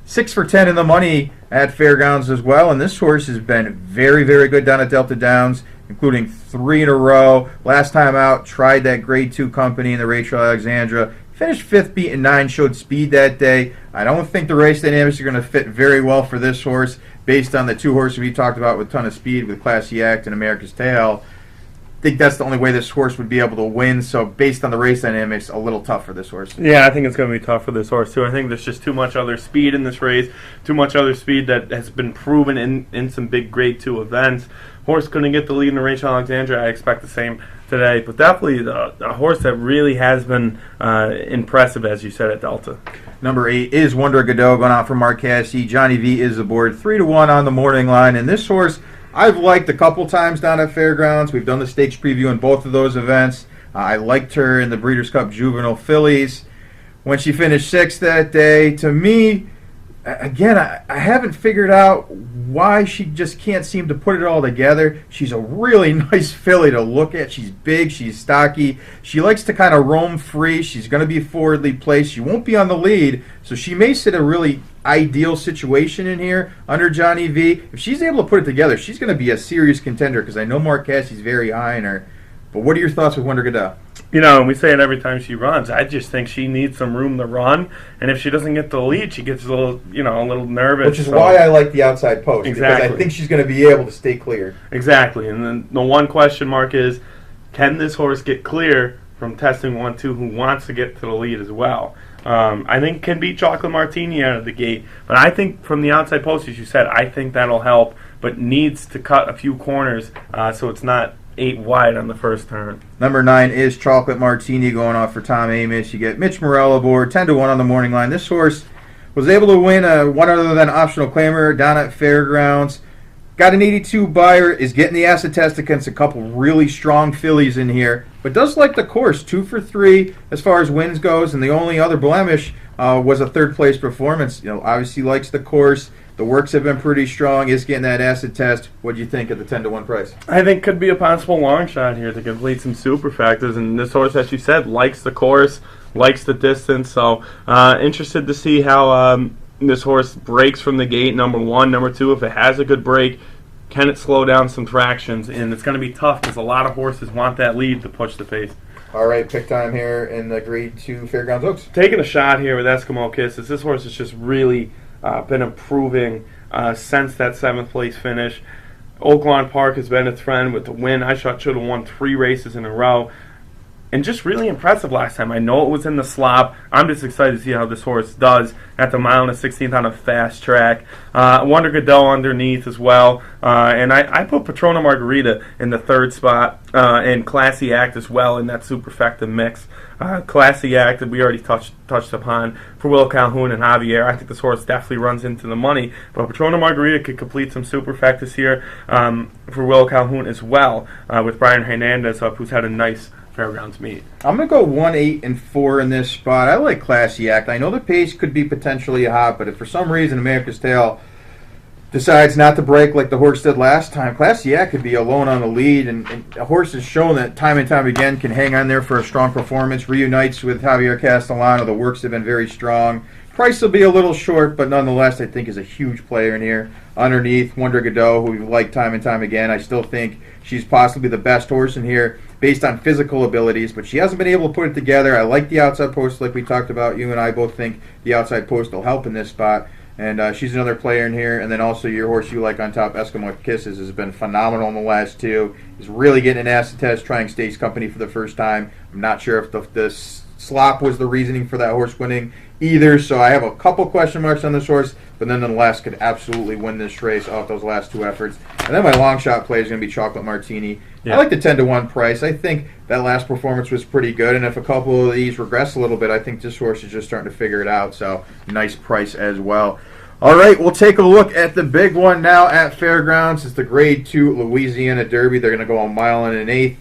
6 for 10 in the money at Fairgrounds as well. And this horse has been very, very good down at Delta Downs, including 3 in a row. Last time out, tried that Grade 2 company in the Rachel Alexandra. Finished 5th, beaten 9, showed speed that day. I don't think the race dynamics are going to fit very well for this horse based on the 2 horses we talked about with ton of speed with Classy Act and America's Tale. I think that's the only way this horse would be able to win. So based on the race dynamics, a little tough for this horse. Yeah, I think it's going to be tough for this horse too. I think there's just too much other speed in this race, too much other speed that has been proven in some big Grade 2 events. Horse couldn't get the lead in the Rachel Alexandra. I expect the same today, but definitely a horse that really has been impressive, as you said, at Delta. Number 8 is Wonder Godot going out for Mark Cassidy. Johnny V is aboard, 3-1 on the morning line, and this horse I've liked a couple times down at Fairgrounds. We've done the stakes preview in both of those events. I liked her in the Breeders' Cup Juvenile Fillies. When she finished 6th that day, to me, again, I haven't figured out why she just can't seem to put it all together. She's a really nice filly to look at. She's big, she's stocky. She likes to kind of roam free. She's going to be forwardly placed. She won't be on the lead, so she may sit a really ideal situation in here under Johnny V. If she's able to put it together, she's going to be a serious contender because I know Mark Cassie's very high in her. But what are your thoughts with Wonder Godot? And we say it every time she runs. I just think she needs some room to run, and if she doesn't get the lead, she gets a little nervous. Which is why I like the outside post. Exactly. Because I think she's going to be able to stay clear. Exactly, and then the one question mark is, can this horse get clear from Testing 1-2 who wants to get to the lead as well? I think can beat Chocolate Martini out of the gate, but I think from the outside post, as you said, I think that'll help, but needs to cut a few corners so it's not 8 wide on the first turn. Number 9 is Chocolate Martini going off for Tom Amos. You get Mitch Morell aboard, 10-1 on the morning line. This horse was able to win one other than optional claimer down at Fairgrounds. Got an 82 buyer, is getting the acid test against a couple really strong fillies in here, but does like the course, 2 for 3 as far as wins goes, and the only other blemish was a 3rd place performance. Obviously likes the course. The works have been pretty strong. Is getting that acid test. What do you think at the 10-1 price? I think could be a possible long shot here to complete some super factors. And this horse, as you said, likes the course, likes the distance. So interested to see how this horse breaks from the gate, number 1. Number 2, if it has a good break, can it slow down some tractions? And it's going to be tough because a lot of horses want that lead to push the pace. All right, pick time here in the Grade 2 Fairgrounds Oaks. Taking a shot here with Eskimo Kisses. This horse has just really been improving since that 7th place finish. Oaklawn Park has been its friend with the win. I should have won 3 races in a row. And just really impressive last time. I know it was in the slop. I'm just excited to see how this horse does at the 1:16 on a fast track. Wonder Godot underneath as well. And I put Patrona Margarita in the 3rd spot and Classy Act as well in that superfecta mix. Classy Act that we already touched upon for Will Calhoun and Javier. I think this horse definitely runs into the money. But Patrona Margarita could complete some superfectas here for Will Calhoun as well with Brian Hernandez up, who's had a nice Fairgrounds meet. I'm going to go 1, 8, and 4 in this spot. I like Classy Act. I know the pace could be potentially hot, but if for some reason America's Tale decides not to break like the horse did last time, Classiac could be alone on the lead, and a horse has shown that time and time again can hang on there for a strong performance. Reunites with Javier Castellano. The works have been very strong. Price will be a little short, but nonetheless, I think is a huge player in here. Underneath, Wonder Godot, who we've liked time and time again. I still think she's possibly the best horse in here based on physical abilities, but she hasn't been able to put it together. I like the outside post like we talked about. You and I both think the outside post will help in this spot. And she's another player in here. And then also your horse you like on top, Eskimo Kisses, has been phenomenal in the last two. He's really getting an acid test, trying Stakes Company for the first time. I'm not sure if the slop was the reasoning for that horse winning either. So I have a couple question marks on this horse. But then nonetheless could absolutely win this race off those last two efforts. And then my long shot play is going to be Chocolate Martini. Yeah. I like the 10-1 price. I think that last performance was pretty good. And if a couple of these regress a little bit, I think this horse is just starting to figure it out. So nice price as well. All right, we'll take a look at the big one now at Fairgrounds. It's the Grade 2 Louisiana Derby. They're going to go a mile and an eighth.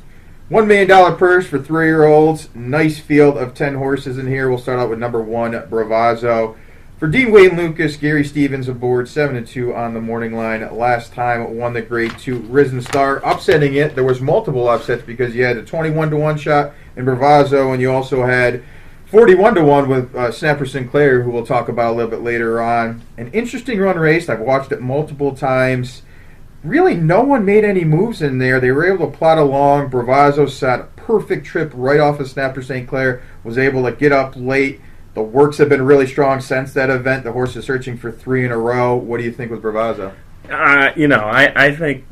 $1 million purse for 3-year-olds. Nice field of 10 horses in here. We'll start out with number 1, Bravazzo. For Dean Wade Lucas, Gary Stevens aboard, 7-2 on the morning line. Last time won the Grade 2 Risen Star. Upsetting it, there was multiple upsets because you had a 21-1 shot in Bravazzo, and you also had 41-1 with Snapper Sinclair, who we'll talk about a little bit later on. An interesting run race. I've watched it multiple times. Really, no one made any moves in there. They were able to plot along. Bravazzo set a perfect trip right off of Snapper Sinclair. Was able to get up late. The works have been really strong since that event. The horse is searching for 3 in a row. What do you think with Bravazzo? I think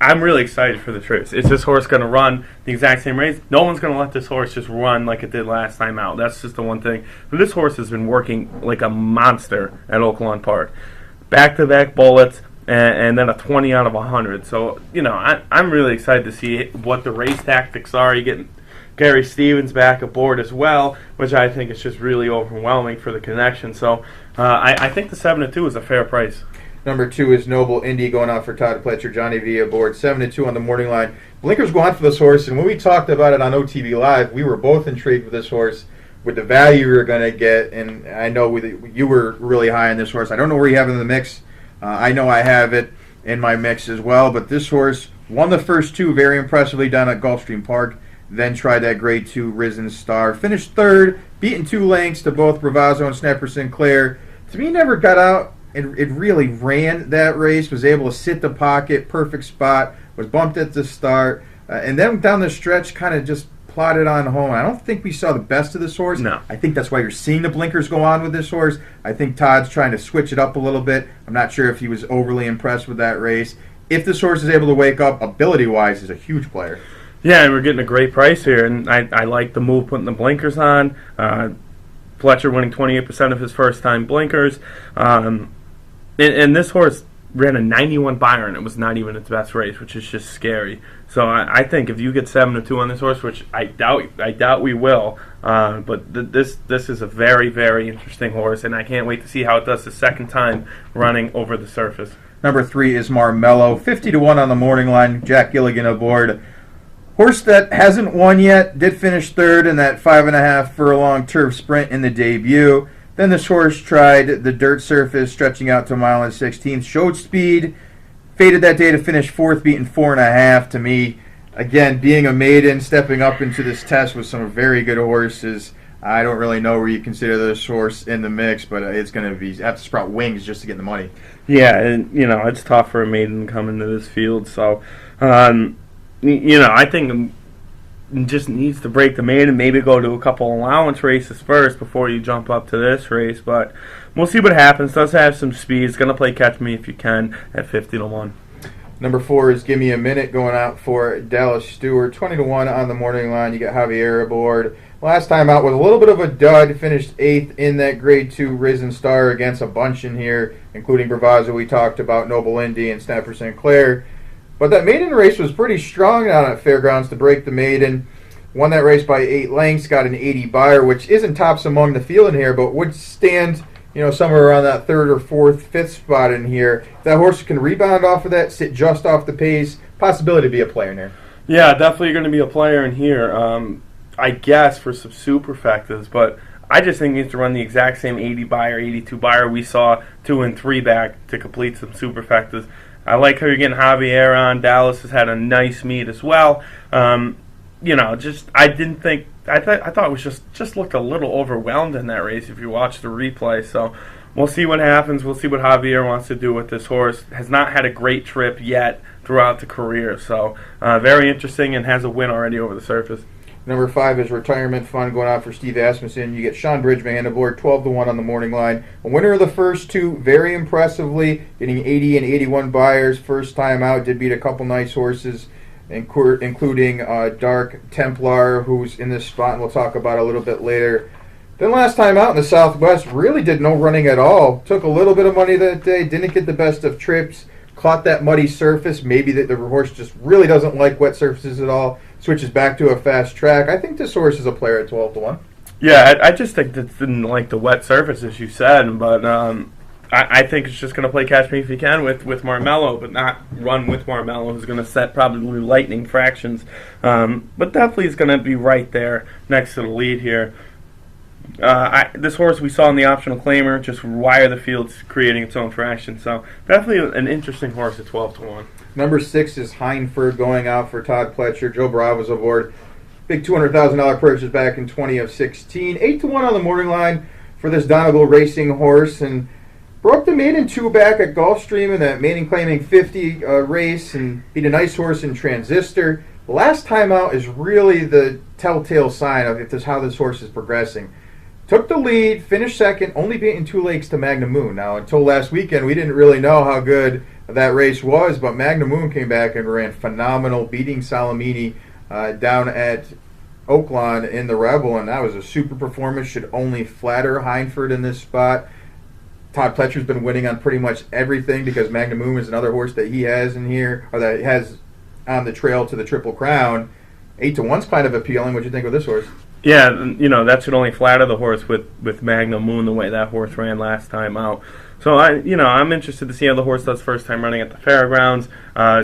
I'm really excited for this race. Is this horse going to run the exact same race? No one's going to let this horse just run like it did last time out. That's just the one thing. But this horse has been working like a monster at Oaklawn Park. Back-to-back bullets, and then a 20 out of 100. So, I'm really excited to see what the race tactics are. You get Gary Stevens back aboard as well, which I think is just really overwhelming for the connection. So I think the 7-2 is a fair price. Number 2 is Noble Indy going out for Todd Pletcher, Johnny V aboard, 7-2 on the morning line. Blinkers go on for this horse, and when we talked about it on OTV Live, we were both intrigued with this horse, with the value we were going to get, and I know you were really high on this horse. I don't know where you have it in the mix. I know I have it in my mix as well, but this horse won the first two very impressively down at Gulfstream Park, then tried that Grade 2 Risen Star. Finished third, beaten 2 lengths to both Bravazzo and Snapper Sinclair. To me, never got out. It really ran that race, was able to sit the pocket, perfect spot, was bumped at the start, and then down the stretch kind of just plotted on home. I don't think we saw the best of this horse. No. I think that's why you're seeing the blinkers go on with this horse. I think Todd's trying to switch it up a little bit. I'm not sure if he was overly impressed with that race. If this horse is able to wake up, ability-wise, is a huge player. Yeah, and we're getting a great price here, and I like the move putting the blinkers on. Fletcher winning 28% of his first-time blinkers. And this horse ran a 91 Byron. It was not even its best race, which is just scary. So I think if you get 7-2 on this horse, which I doubt we will, but this is a very, very interesting horse, and I can't wait to see how it does the second time running over the surface. Number 3 is Marmello, 50-1 on the morning line. Jack Gilligan aboard. Horse that hasn't won yet, did finish third in that 5.5 furlong turf sprint in the debut. Then this horse tried the dirt surface, stretching out to a mile and 16th. Showed speed, faded that day to finish fourth, beaten 4.5. To me, again, being a maiden, stepping up into this test with some very good horses. I don't really know where you consider this horse in the mix, but it's going to have to sprout wings just to get the money. Yeah, and it's tough for a maiden to come into this field. So, I think it just needs to break the maiden, maybe go to a couple allowance races first before you jump up to this race. But we'll see what happens. Does have some speed. It's going to play catch me if you can at 50-1. Number 4 is Give Me a Minute going out for Dallas Stewart. 20-1 on the morning line. You got Javier aboard. Last time out was a little bit of a dud. Finished 8th in that Grade 2 Risen Star against a bunch in here, including Bravazzo we talked about, Noble Indy, and Snapper Sinclair. But that maiden race was pretty strong down at Fairgrounds to break the maiden. Won that race by 8 lengths, got an 80 buyer, which isn't tops among the field in here, but would stand, somewhere around that 3rd or 4th, 5th spot in here. If that horse can rebound off of that, sit just off the pace, possibility to be a player in there. Yeah, definitely going to be a player in here. I guess for some superfectas, but I just think he needs to run the exact same 80 buyer, 82 buyer we saw 2 and 3 back to complete some superfectas. I like how you're getting Javier on. Dallas has had a nice meet as well. I didn't think. I thought it was just looked a little overwhelmed in that race if you watch the replay. So we'll see what happens. We'll see what Javier wants to do with this horse. Has not had a great trip yet throughout the career. So very interesting, and has a win already over the surface. Number 5 is Retirement Fund going out for Steve Asmussen. You get Sean Bridgman aboard, 12-1 on the morning line. A winner of the first 2, very impressively, getting 80 and 81 buyers. First time out, did beat a couple nice horses, including Dark Templar, who's in this spot, and we'll talk about a little bit later. Then last time out in the Southwest, really did no running at all. Took a little bit of money that day, didn't get the best of trips, caught that muddy surface. Maybe the horse just really doesn't like wet surfaces at all. Switches back to a fast track. I think this horse is a player at 12-1. Yeah, I just think that didn't like the wet surface, as you said, but I think it's just going to play catch me if you can with Marmello, but not run with Marmello, who's going to set probably lightning fractions. But definitely is going to be right there next to the lead here. This horse we saw in the optional claimer just wire the field, creating its own fraction. So definitely an interesting horse at 12-1. Number 6 is Heinford going out for Todd Pletcher. Joe Bravo's aboard. Big $200,000 purchase back in 2016. 8-1 on the morning line for this Donegal Racing horse, and broke the maiden 2 back at Gulfstream in that maiden claiming 50 race, and beat a nice horse in Transistor. The last time out is really the telltale sign of how this horse is progressing. Took the lead, finished second, only beating 2 lengths to Magnum Moon. Now, until last weekend, we didn't really know how good that race was, but Magnum Moon came back and ran phenomenal, beating Salamini down at Oaklawn in the Rebel, and that was a super performance. Should only flatter Heinford in this spot. Todd Pletcher's been winning on pretty much everything because Magnum Moon is another horse that he has in here, or that he has on the trail to the Triple Crown. 8-1's kind of appealing. What do you think of this horse? Yeah, that should only flatter the horse with Magnum Moon the way that horse ran last time out. So I'm interested to see how the horse does first time running at the fairgrounds.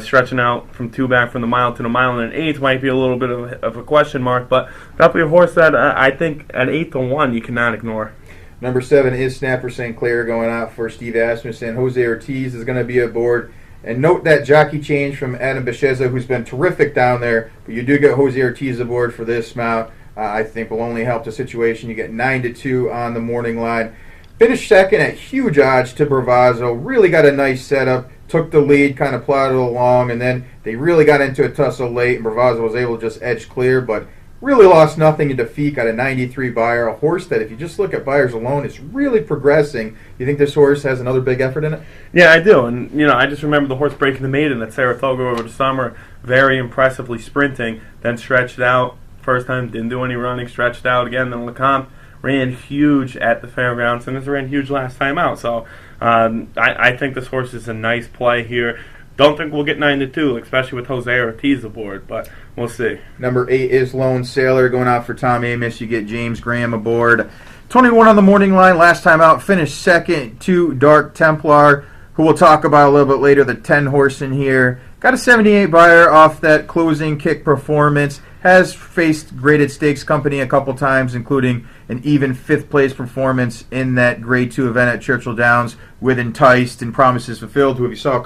Stretching out from 2 back from the mile to the mile and an 8 might be a little bit of a question mark, but that'll be a horse that I think at 8-1 you cannot ignore. Number 7 is Snapper St. Clair going out for Steve Asmussen. Jose Ortiz is going to be aboard. And note that jockey change from Adam Becheza, who's been terrific down there, but you do get Jose Ortiz aboard for this mount. I think will only help the situation. You get 9-2 on the morning line. Finished second at huge odds to Bravazzo. Really got a nice setup. Took the lead, kind of plodded along, and then they really got into a tussle late, and Bravazzo was able to just edge clear, but really lost nothing in defeat. Got a 93 buyer. A horse that, if you just look at buyers alone, is really progressing. You think this horse has another big effort in it? Yeah, I do. And, I just remember the horse breaking the maiden at Saratoga over the summer, very impressively sprinting, then stretched out. First time, didn't do any running, stretched out again. Then Lecomte ran huge at the fairgrounds, and has ran huge last time out. So I think this horse is a nice play here. Don't think we'll get 9-2, especially with Jose Ortiz aboard, but we'll see. Number 8 is Lone Sailor going out for Tom Amos. You get James Graham aboard. 21 on the morning line. Last time out, finished second to Dark Templar, who we'll talk about a little bit later, the 10 horse in here. Got a 78 buyer off that closing kick performance. Has faced graded stakes company a couple times, including an even 5th place performance in that Grade 2 event at Churchill Downs with Enticed and Promises Fulfilled, who we saw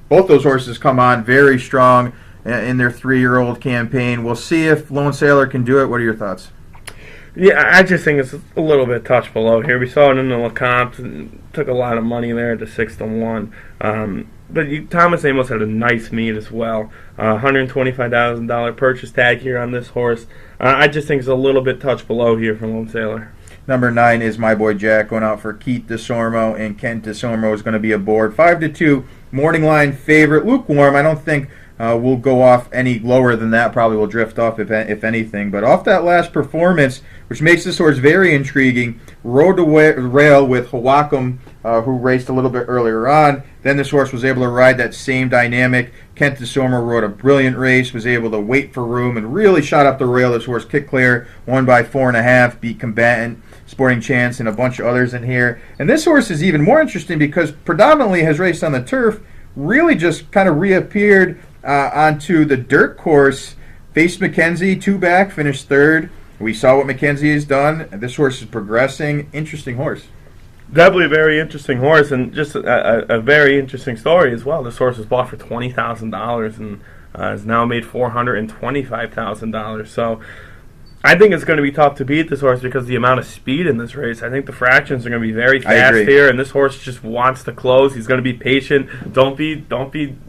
both those horses come on very strong in their 3-year-old campaign. We'll see if Lone Sailor can do it. What are your thoughts? Yeah, I just think it's a little bit touch below here. We saw it in the Lecomte and took a lot of money there to 6-1. But Thomas Amos had a nice meet as well. $125,000 purchase tag here on this horse. I just think it's a little bit touch below here from Lone Sailor. Number 9 is My Boy Jack going out for Keith DeSormo, and Kent DeSormo is going to be aboard. 5-2, morning line favorite. Lukewarm. I don't think we'll go off any lower than that. Probably will drift off if anything. But off that last performance, which makes this horse very intriguing, rode the rail with Hawakam, who raced a little bit earlier on. Then this horse was able to ride that same dynamic. Kent DeSormo rode a brilliant race, was able to wait for room, and really shot up the rail. This horse kicked clear, won by 4.5, beat Combatant, Sporting Chance, and a bunch of others in here. And this horse is even more interesting because predominantly has raced on the turf, really just kind of reappeared onto the dirt course. Faced McKenzie, 2 back, finished 3rd. We saw what McKenzie has done. This horse is progressing. Interesting horse. Definitely a very interesting horse, and just a very interesting story as well. This horse was bought for $20,000 and has now made $425,000. So I think it's going to be tough to beat this horse because of the amount of speed in this race. I think the fractions are going to be very fast here, and this horse just wants to close. He's going to be patient. Don't be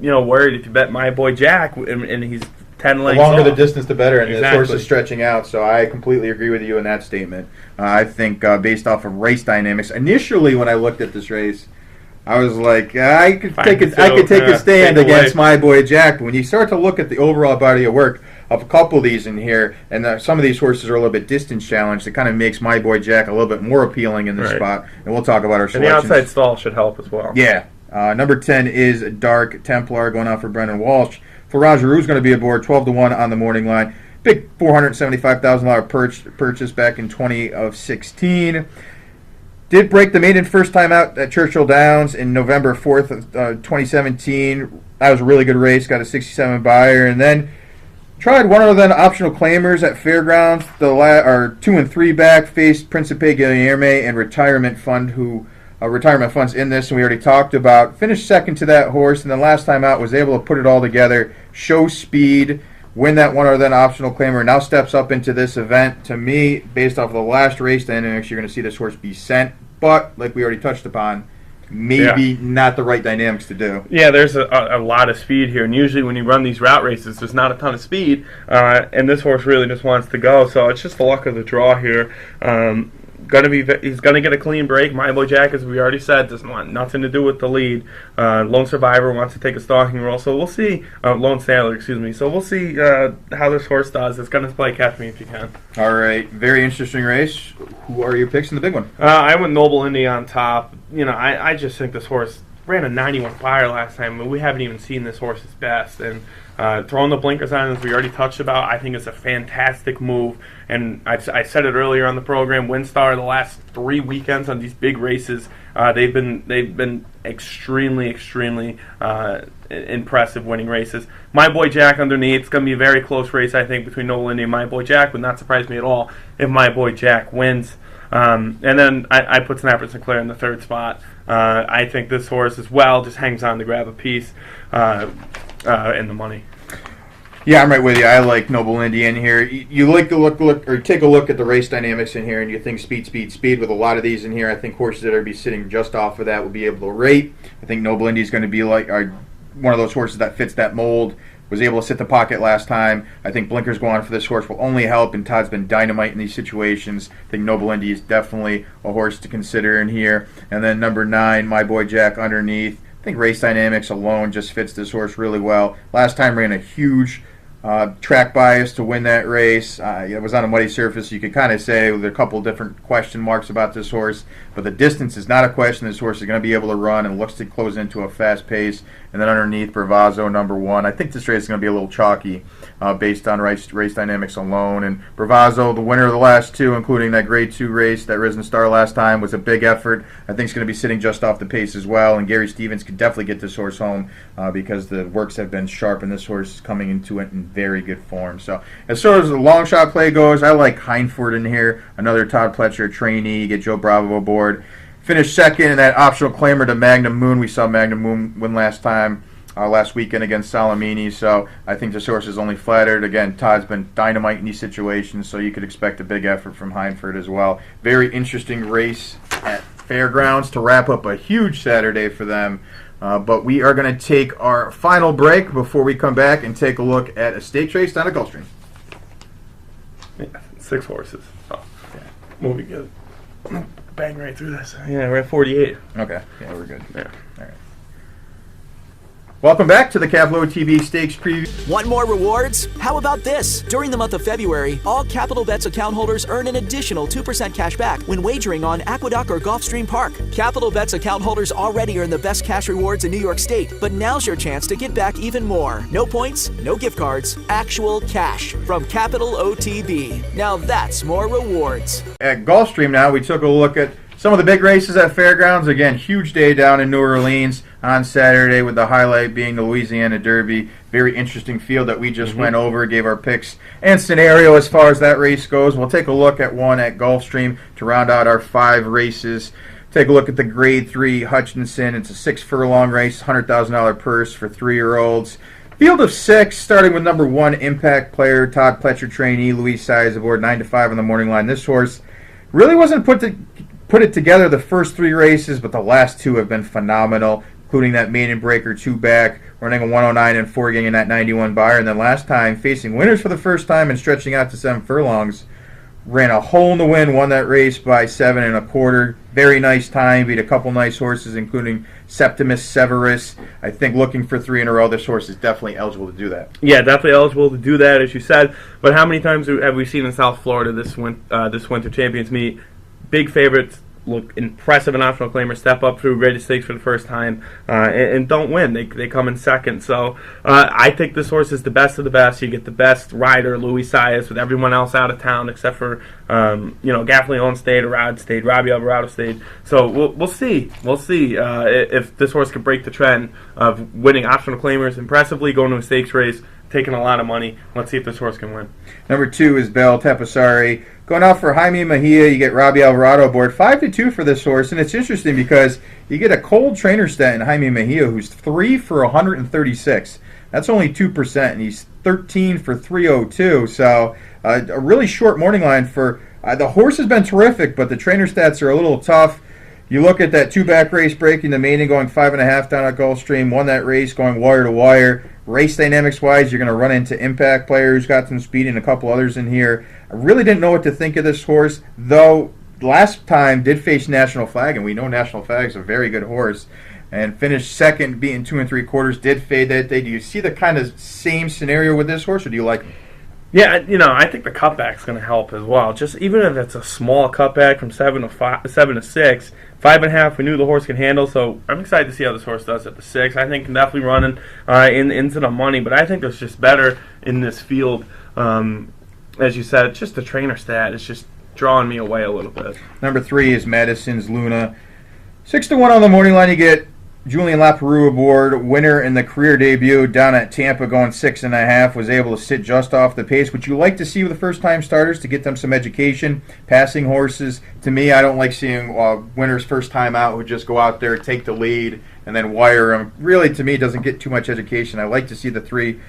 worried if you bet My Boy Jack and he's 10 lengths The longer off. the distance, the better, and Exactly. this horse is stretching out, so I completely agree with you in that statement. I think based off of race dynamics, initially when I looked at this race, I was like, I could take a stand against My Boy Jack, but when you start to look at the overall body of work of a couple of these in here, and some of these horses are a little bit distance challenged, it kind of makes My Boy Jack a little bit more appealing in this spot, and we'll talk about our And the selections. outside stall should help as well. Yeah. Number 10 is Dark Templar going on for Brendan Walsh. Faraj Aru's going to be aboard 12-1 on the morning line. Big $475,000 purchase back in 2016. Did break the maiden first time out at Churchill Downs in November 4th of 2017. That was a really good race. Got a 67 buyer. And then tried one of the optional claimers at Fairgrounds. The 2 and 3 back faced Principe Guilherme and Retirement Fund, retirement funds in this, and we already talked about. Finished second to that horse, and then last time out was able to put it all together, show speed, win that one or then optional claimer. Now steps up into this event. To me, based off of the last race dynamics, you're going to see this horse be sent, but like we already touched upon, maybe not the right dynamics to do. Yeah, there's a lot of speed here, and usually when you run these route races, there's not a ton of speed, and this horse really just wants to go, so it's just the luck of the draw here. He's gonna get a clean break. My Boy Jack, as we already said, doesn't want nothing to do with the lead. Lone Survivor wants to take a stalking role, so we'll see. Lone Sailor, excuse me. So we'll see how this horse does. It's gonna play Catch Me If You Can. All right, very interesting race. Who are your picks in the big one? I went Noble Indy on top. I just think this horse ran a 91 buyer last time, but we haven't even seen this horse's best. And throwing the blinkers on, as we already touched about, I think it's a fantastic move. And I said it earlier on the program, WinStar, the last 3 weekends on these big races, they've been extremely impressive winning races. My Boy Jack underneath, it's going to be a very close race, I think, between Noble Indy and My Boy Jack. Would not surprise me at all if My Boy Jack wins. And then I put Snapper Sinclair in the third spot. I think this horse as well just hangs on to grab a piece in the money. Yeah, I'm right with you. I like Noble Indy in here. You like to look or take a look at the race dynamics in here, and you think speed. With a lot of these in here, I think horses that are be sitting just off of that will be able to rate. I think Noble Indy is going to be like one of those horses that fits that mold. Was able to sit the pocket last time. I think blinkers go on for this horse will only help, and Todd's been dynamite in these situations. I think Noble Indy is definitely a horse to consider in here. And then number 9, My Boy Jack underneath. I think race dynamics alone just fits this horse really well. Last time ran a huge track bias to win that race. It was on a muddy surface. You could kind of say with a couple different question marks about this horse, but the distance is not a question. This horse is going to be able to run and looks to close into a fast pace. And then underneath, Bravazzo, number 1. I think this race is going to be a little chalky based on race dynamics alone. And Bravazzo, the winner of the last 2, including that Grade 2 race, that Risen Star last time, was a big effort. I think it's going to be sitting just off the pace as well. And Gary Stevens could definitely get this horse home because the works have been sharp, and this horse is coming into it in very good form. So as far as the long shot play goes, I like Heinford in here, another Todd Pletcher trainee. Get Joe Bravo aboard. Finished second in that optional claimer to Magnum Moon. We saw Magnum Moon win last weekend against Salamini, so I think this horse is only flattered. Again, Todd's been dynamite in these situations, so you could expect a big effort from Heinford as well. Very interesting race at Fairgrounds to wrap up a huge Saturday for them. But we are going to take our final break before we come back and take a look at a stakes race down at Gulfstream. Yeah, 6 horses. Oh, yeah. We'll be good. Bang right through this. Yeah, we're at 48. Okay, yeah, we're good. Yeah. All right. Welcome back to the Capital TV Stakes Preview. Want more rewards? How about this? During the month of February, all Capital Bets account holders earn an additional 2% cash back when wagering on Aqueduct or Gulfstream Park. Capital Bets account holders already earn the best cash rewards in New York State, but now's your chance to get back even more. No points, no gift cards, actual cash from Capital OTB. Now that's more rewards. At Gulfstream now, we took a look at Some of the big races at Fairgrounds, again, huge day down in New Orleans on Saturday, with the highlight being the Louisiana Derby. Very interesting field that we just went over, gave our picks and scenario as far as that race goes. We'll take a look at one at Gulfstream to round out our 5 races. Take a look at the Grade 3 Hutchinson. It's a 6-furlong race, $100,000 purse for 3-year-olds. Field of 6, starting with number 1, Impact Player, Todd Pletcher trainee, Luis Saez aboard 9 to 5 on the morning line. This horse really wasn't put it together the first 3 races, but the last 2 have been phenomenal, including that maiden breaker 2 back, running a 109 and 4, getting that 91 buyer. And then last time, facing winners for the first time and stretching out to 7 furlongs, ran a hole in the wind, won that race by 7 1/4. Very nice time, beat a couple nice horses, including Septimus Severus. I think looking for 3 in a row, this horse is definitely eligible to do that. Yeah, definitely eligible to do that, as you said. But how many times have we seen in South Florida this Winter Champions meet? Big favorites look impressive and optional claimers step up through Greatest Stakes for the first time and don't win. They come in second. So I think this horse is the best of the best. You get the best rider, Luis Saez, with everyone else out of town except for Gaffney Owen stayed, Arad stayed, Robbie Alvarado stayed. So we'll see. We'll see if this horse can break the trend of winning optional claimers impressively, going to a stakes race, taking a lot of money. Let's see if this horse can win. Number 2 is Bel Tepasari. Going out for Jaime Mejia, you get Robbie Alvarado aboard 5-2 for this horse. And it's interesting because you get a cold trainer stat in Jaime Mejia, who's 3 for 136. That's only 2%, and he's 13 for 302. So a really short morning line for the horse has been terrific, but the trainer stats are a little tough. You look at that 2-back race breaking the maiden, going 5.5 down at Gulfstream, won that race going wire to wire. Race dynamics wise, you're going to run into Impact Player, who's got some speed, and a couple others in here. I really didn't know what to think of this horse, though last time did face National Flag, and we know National Flag's a very good horse, and finished second, beating 2 3/4, did fade that day. Do you see the kind of same scenario with this horse, or do you like him? Yeah, I think the cutback's going to help as well. Just even if it's a small cutback from 7 to 6, 5.5, we knew the horse can handle. So I'm excited to see how this horse does at the 6. I think definitely running into the money, but I think there's just better in this field. As you said, it's just the trainer stat. It's just drawing me away a little bit. Number 3 is Madison's Luna. 6-1 on the morning line. You get Julian Laperoux aboard, winner in the career debut down at Tampa, going 6.5, was able to sit just off the pace, which you like to see with the first-time starters to get them some education. Passing horses, to me, I don't like seeing winners first time out who just go out there, take the lead, and then wire them. Really, to me, doesn't get too much education. I like to see the 3,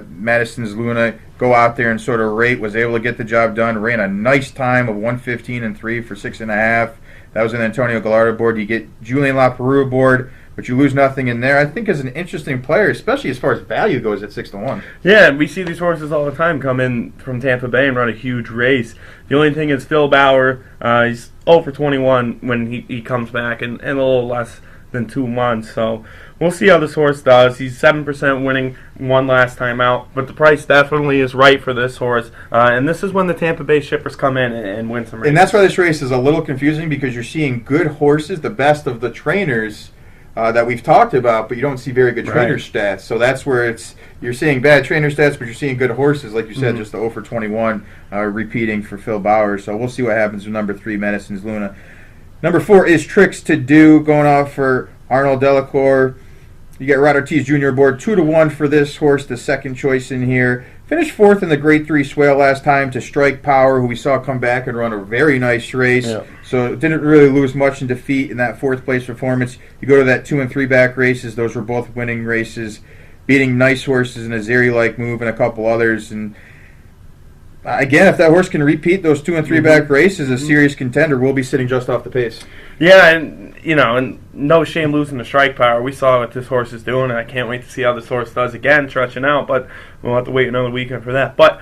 Madison's Luna, go out there and sort of rate, was able to get the job done, ran a nice time of 1:15 and 3 for 6.5. That was an Antonio Gallardo board. You get Julian Laperoux aboard, but you lose nothing in there. I think is an interesting player, especially as far as value goes at 6-1. Yeah, and we see these horses all the time come in from Tampa Bay and run a huge race. The only thing is Phil Bauer, he's 0 for 21 when he comes back, and a little less than 2 months. So we'll see how this horse does. He's 7% winning one last time out, but the price definitely is right for this horse. And this is when the Tampa Bay shippers come in and win some races. And that's why this race is a little confusing, because you're seeing good horses, the best of the trainers that we've talked about, but you don't see very good trainer stats. So that's where you're seeing bad trainer stats, but you're seeing good horses, like you said, just the 0 for 21 repeating for Phil Bauer. So we'll see what happens with number 3, Madison's Luna. Number 4 is Tricks to Do, going off for Arnold Delacour. You get Rod Ortiz Jr. aboard 2-1 for this horse, the second choice in here. Finished 4th in the Grade 3 Swale last time to Strike Power, who we saw come back and run a very nice race. Yeah. So didn't really lose much in defeat in that 4th place performance. You go to that 2 and 3 back races; those were both winning races, beating nice horses in a Zeri-like move and a couple others. And again, if that horse can repeat those 2 and 3 back races, a serious contender will be sitting just off the pace. Yeah, and no shame losing the Strike Power. We saw what this horse is doing, and I can't wait to see how this horse does again, stretching out. But we'll have to wait another weekend for that. But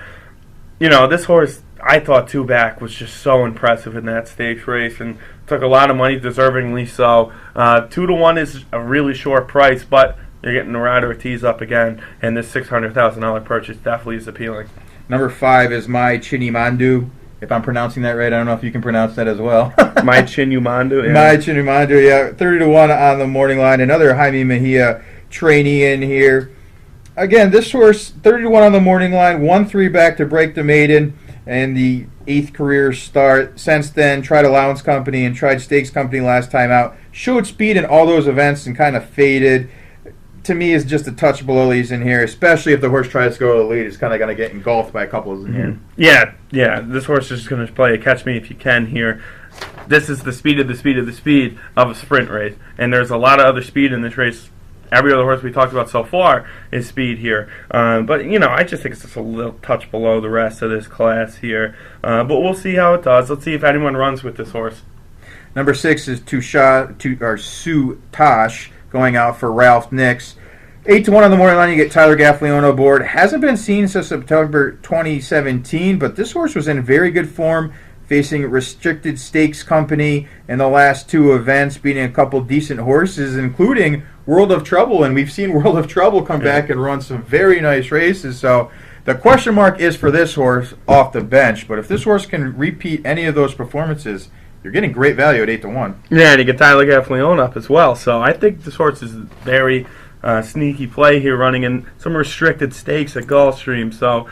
this horse, I thought 2 back was just so impressive in that stakes race, and took a lot of money, deservingly so. 2-1 is a really short price, but you're getting the Rod Ortiz up again, and this $600,000 purchase definitely is appealing. Number 5 is My Chinimandu. If I'm pronouncing that right, I don't know if you can pronounce that as well. My Chinimandu. Yeah. My Chinimandu, yeah. 30-1 on the morning line. Another Jaime Mejia trainee in here. Again, this horse, 30-1 on the morning line, 1-3 back to break the maiden. and the 8th career start. Since then, tried Allowance Company and tried Stakes Company last time out. Showed speed in all those events and kind of faded. To me, is just a touch below these in here, especially if the horse tries to go to the lead. It's kind of going to get engulfed by a couple of them here. Yeah. This horse is just going to play a catch me if you can here. This is the speed of the speed of the speed of a sprint race, and there's a lot of other speed in this race. Every other horse we talked about so far is speed here. But, I just think it's just a little touch below the rest of this class here. But we'll see how it does. Let's see if anyone runs with this horse. Number 6 is Sue Tosh going out for Ralph Nix. 8-1 on the morning line, you get Tyler Gaffalione aboard. Hasn't been seen since September 2017, but this horse was in very good form, facing Restricted Stakes Company in the last 2 events, beating a couple decent horses, including World of Trouble. And we've seen World of Trouble come back and run some very nice races. So the question mark is for this horse off the bench. But if this horse can repeat any of those performances, you're getting great value at 8-1. Yeah, and you get Tyler Gaffalione up as well. So I think this horse is very sneaky play here, running in some restricted stakes at Gulfstream. So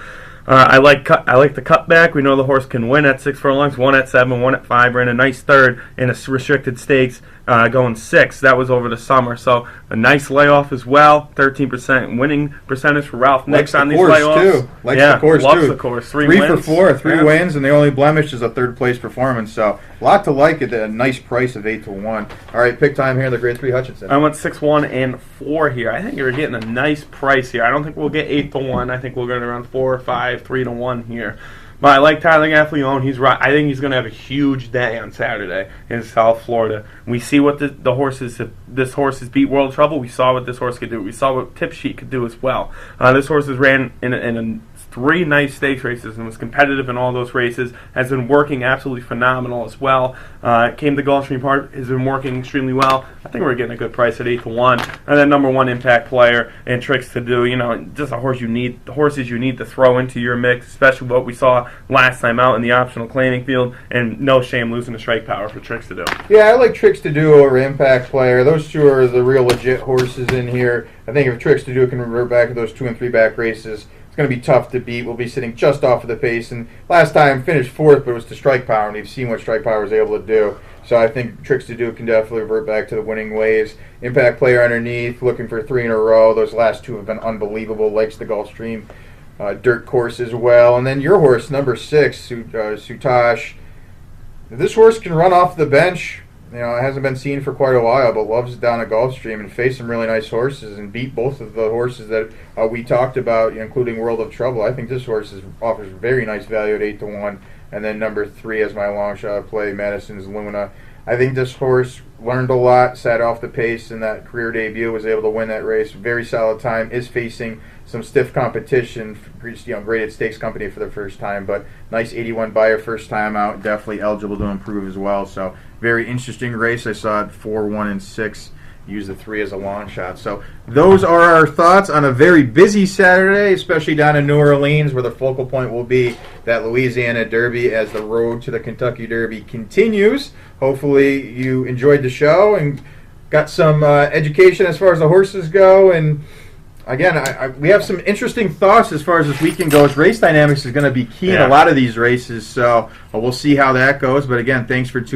I like the cutback. We know the horse can win at 6 furlongs, 1 at 7, 1 at 5. Ran a nice third in a restricted stakes, going 6. That was over the summer. So a nice layoff as well. 13% winning percentage for Ralph Nix on these layoffs. Likes the course too. Loves the course. 3 wins. for 4, 3 wins, and the only blemish is a 3rd place performance. So a lot to like at a nice price of 8-1. All right, pick time here. The Grade 3 Hutchinson. I went 6, 1, and 4 here. I think you're getting a nice price here. I don't think we'll get 8-1. I think we'll get around 4, 5, 3-1 here. But I like Tyler Gaffalione. He's right. I think he's going to have a huge day on Saturday in South Florida. We see what the horses. If this horse has beat World Trouble, we saw what this horse could do. We saw what Tip Sheet could do as well. This horse has ran in 3 nice stakes races and was competitive in all those races. Has been working absolutely phenomenal as well. Came to Gulfstream Park, has been working extremely well. I think we're getting a good price at 8-1. And then number 1 impact player and Tricks to Do. Just a horse the horses you need to throw into your mix, especially what we saw last time out in the optional claiming field. And no shame losing the strike power for Tricks to Do. Yeah, I like Tricks to Do over impact player. Those 2 are the real legit horses in here. I think if Tricks to Do can revert back to those 2 and 3 back races, going to be tough to beat. We'll be sitting just off of the pace, and last time finished 4th, but it was to strike power, and we've seen what strike power is able to do. So I think Tricks to Do can definitely revert back to the winning ways. Impact player underneath, looking for 3 in a row. Those last 2 have been unbelievable. Likes the Gulfstream dirt course as well. And then your horse, number 6, Sutash. If this horse can run off the bench, it hasn't been seen for quite a while, but loves it down at Gulfstream and faced some really nice horses and beat both of the horses that we talked about, including World of Trouble. I think this horse offers very nice value at 8-1. And then number 3 as my long shot play, Madison's Luna. I think this horse learned a lot, sat off the pace in that career debut, was able to win that race. Very solid time, is facing some stiff competition, graded stakes company for the first time, but nice 81 buyer first time out, definitely eligible to improve as well. So very interesting race. I saw it 4, 1, and 6. Use the 3 as a long shot. So those are our thoughts on a very busy Saturday, especially down in New Orleans, where the focal point will be that Louisiana Derby as the road to the Kentucky Derby continues. Hopefully you enjoyed the show and got some education as far as the horses go. And again, we have some interesting thoughts as far as this weekend goes. Race dynamics is going to be key in a lot of these races, so we'll see how that goes. But again, thanks for tuning in.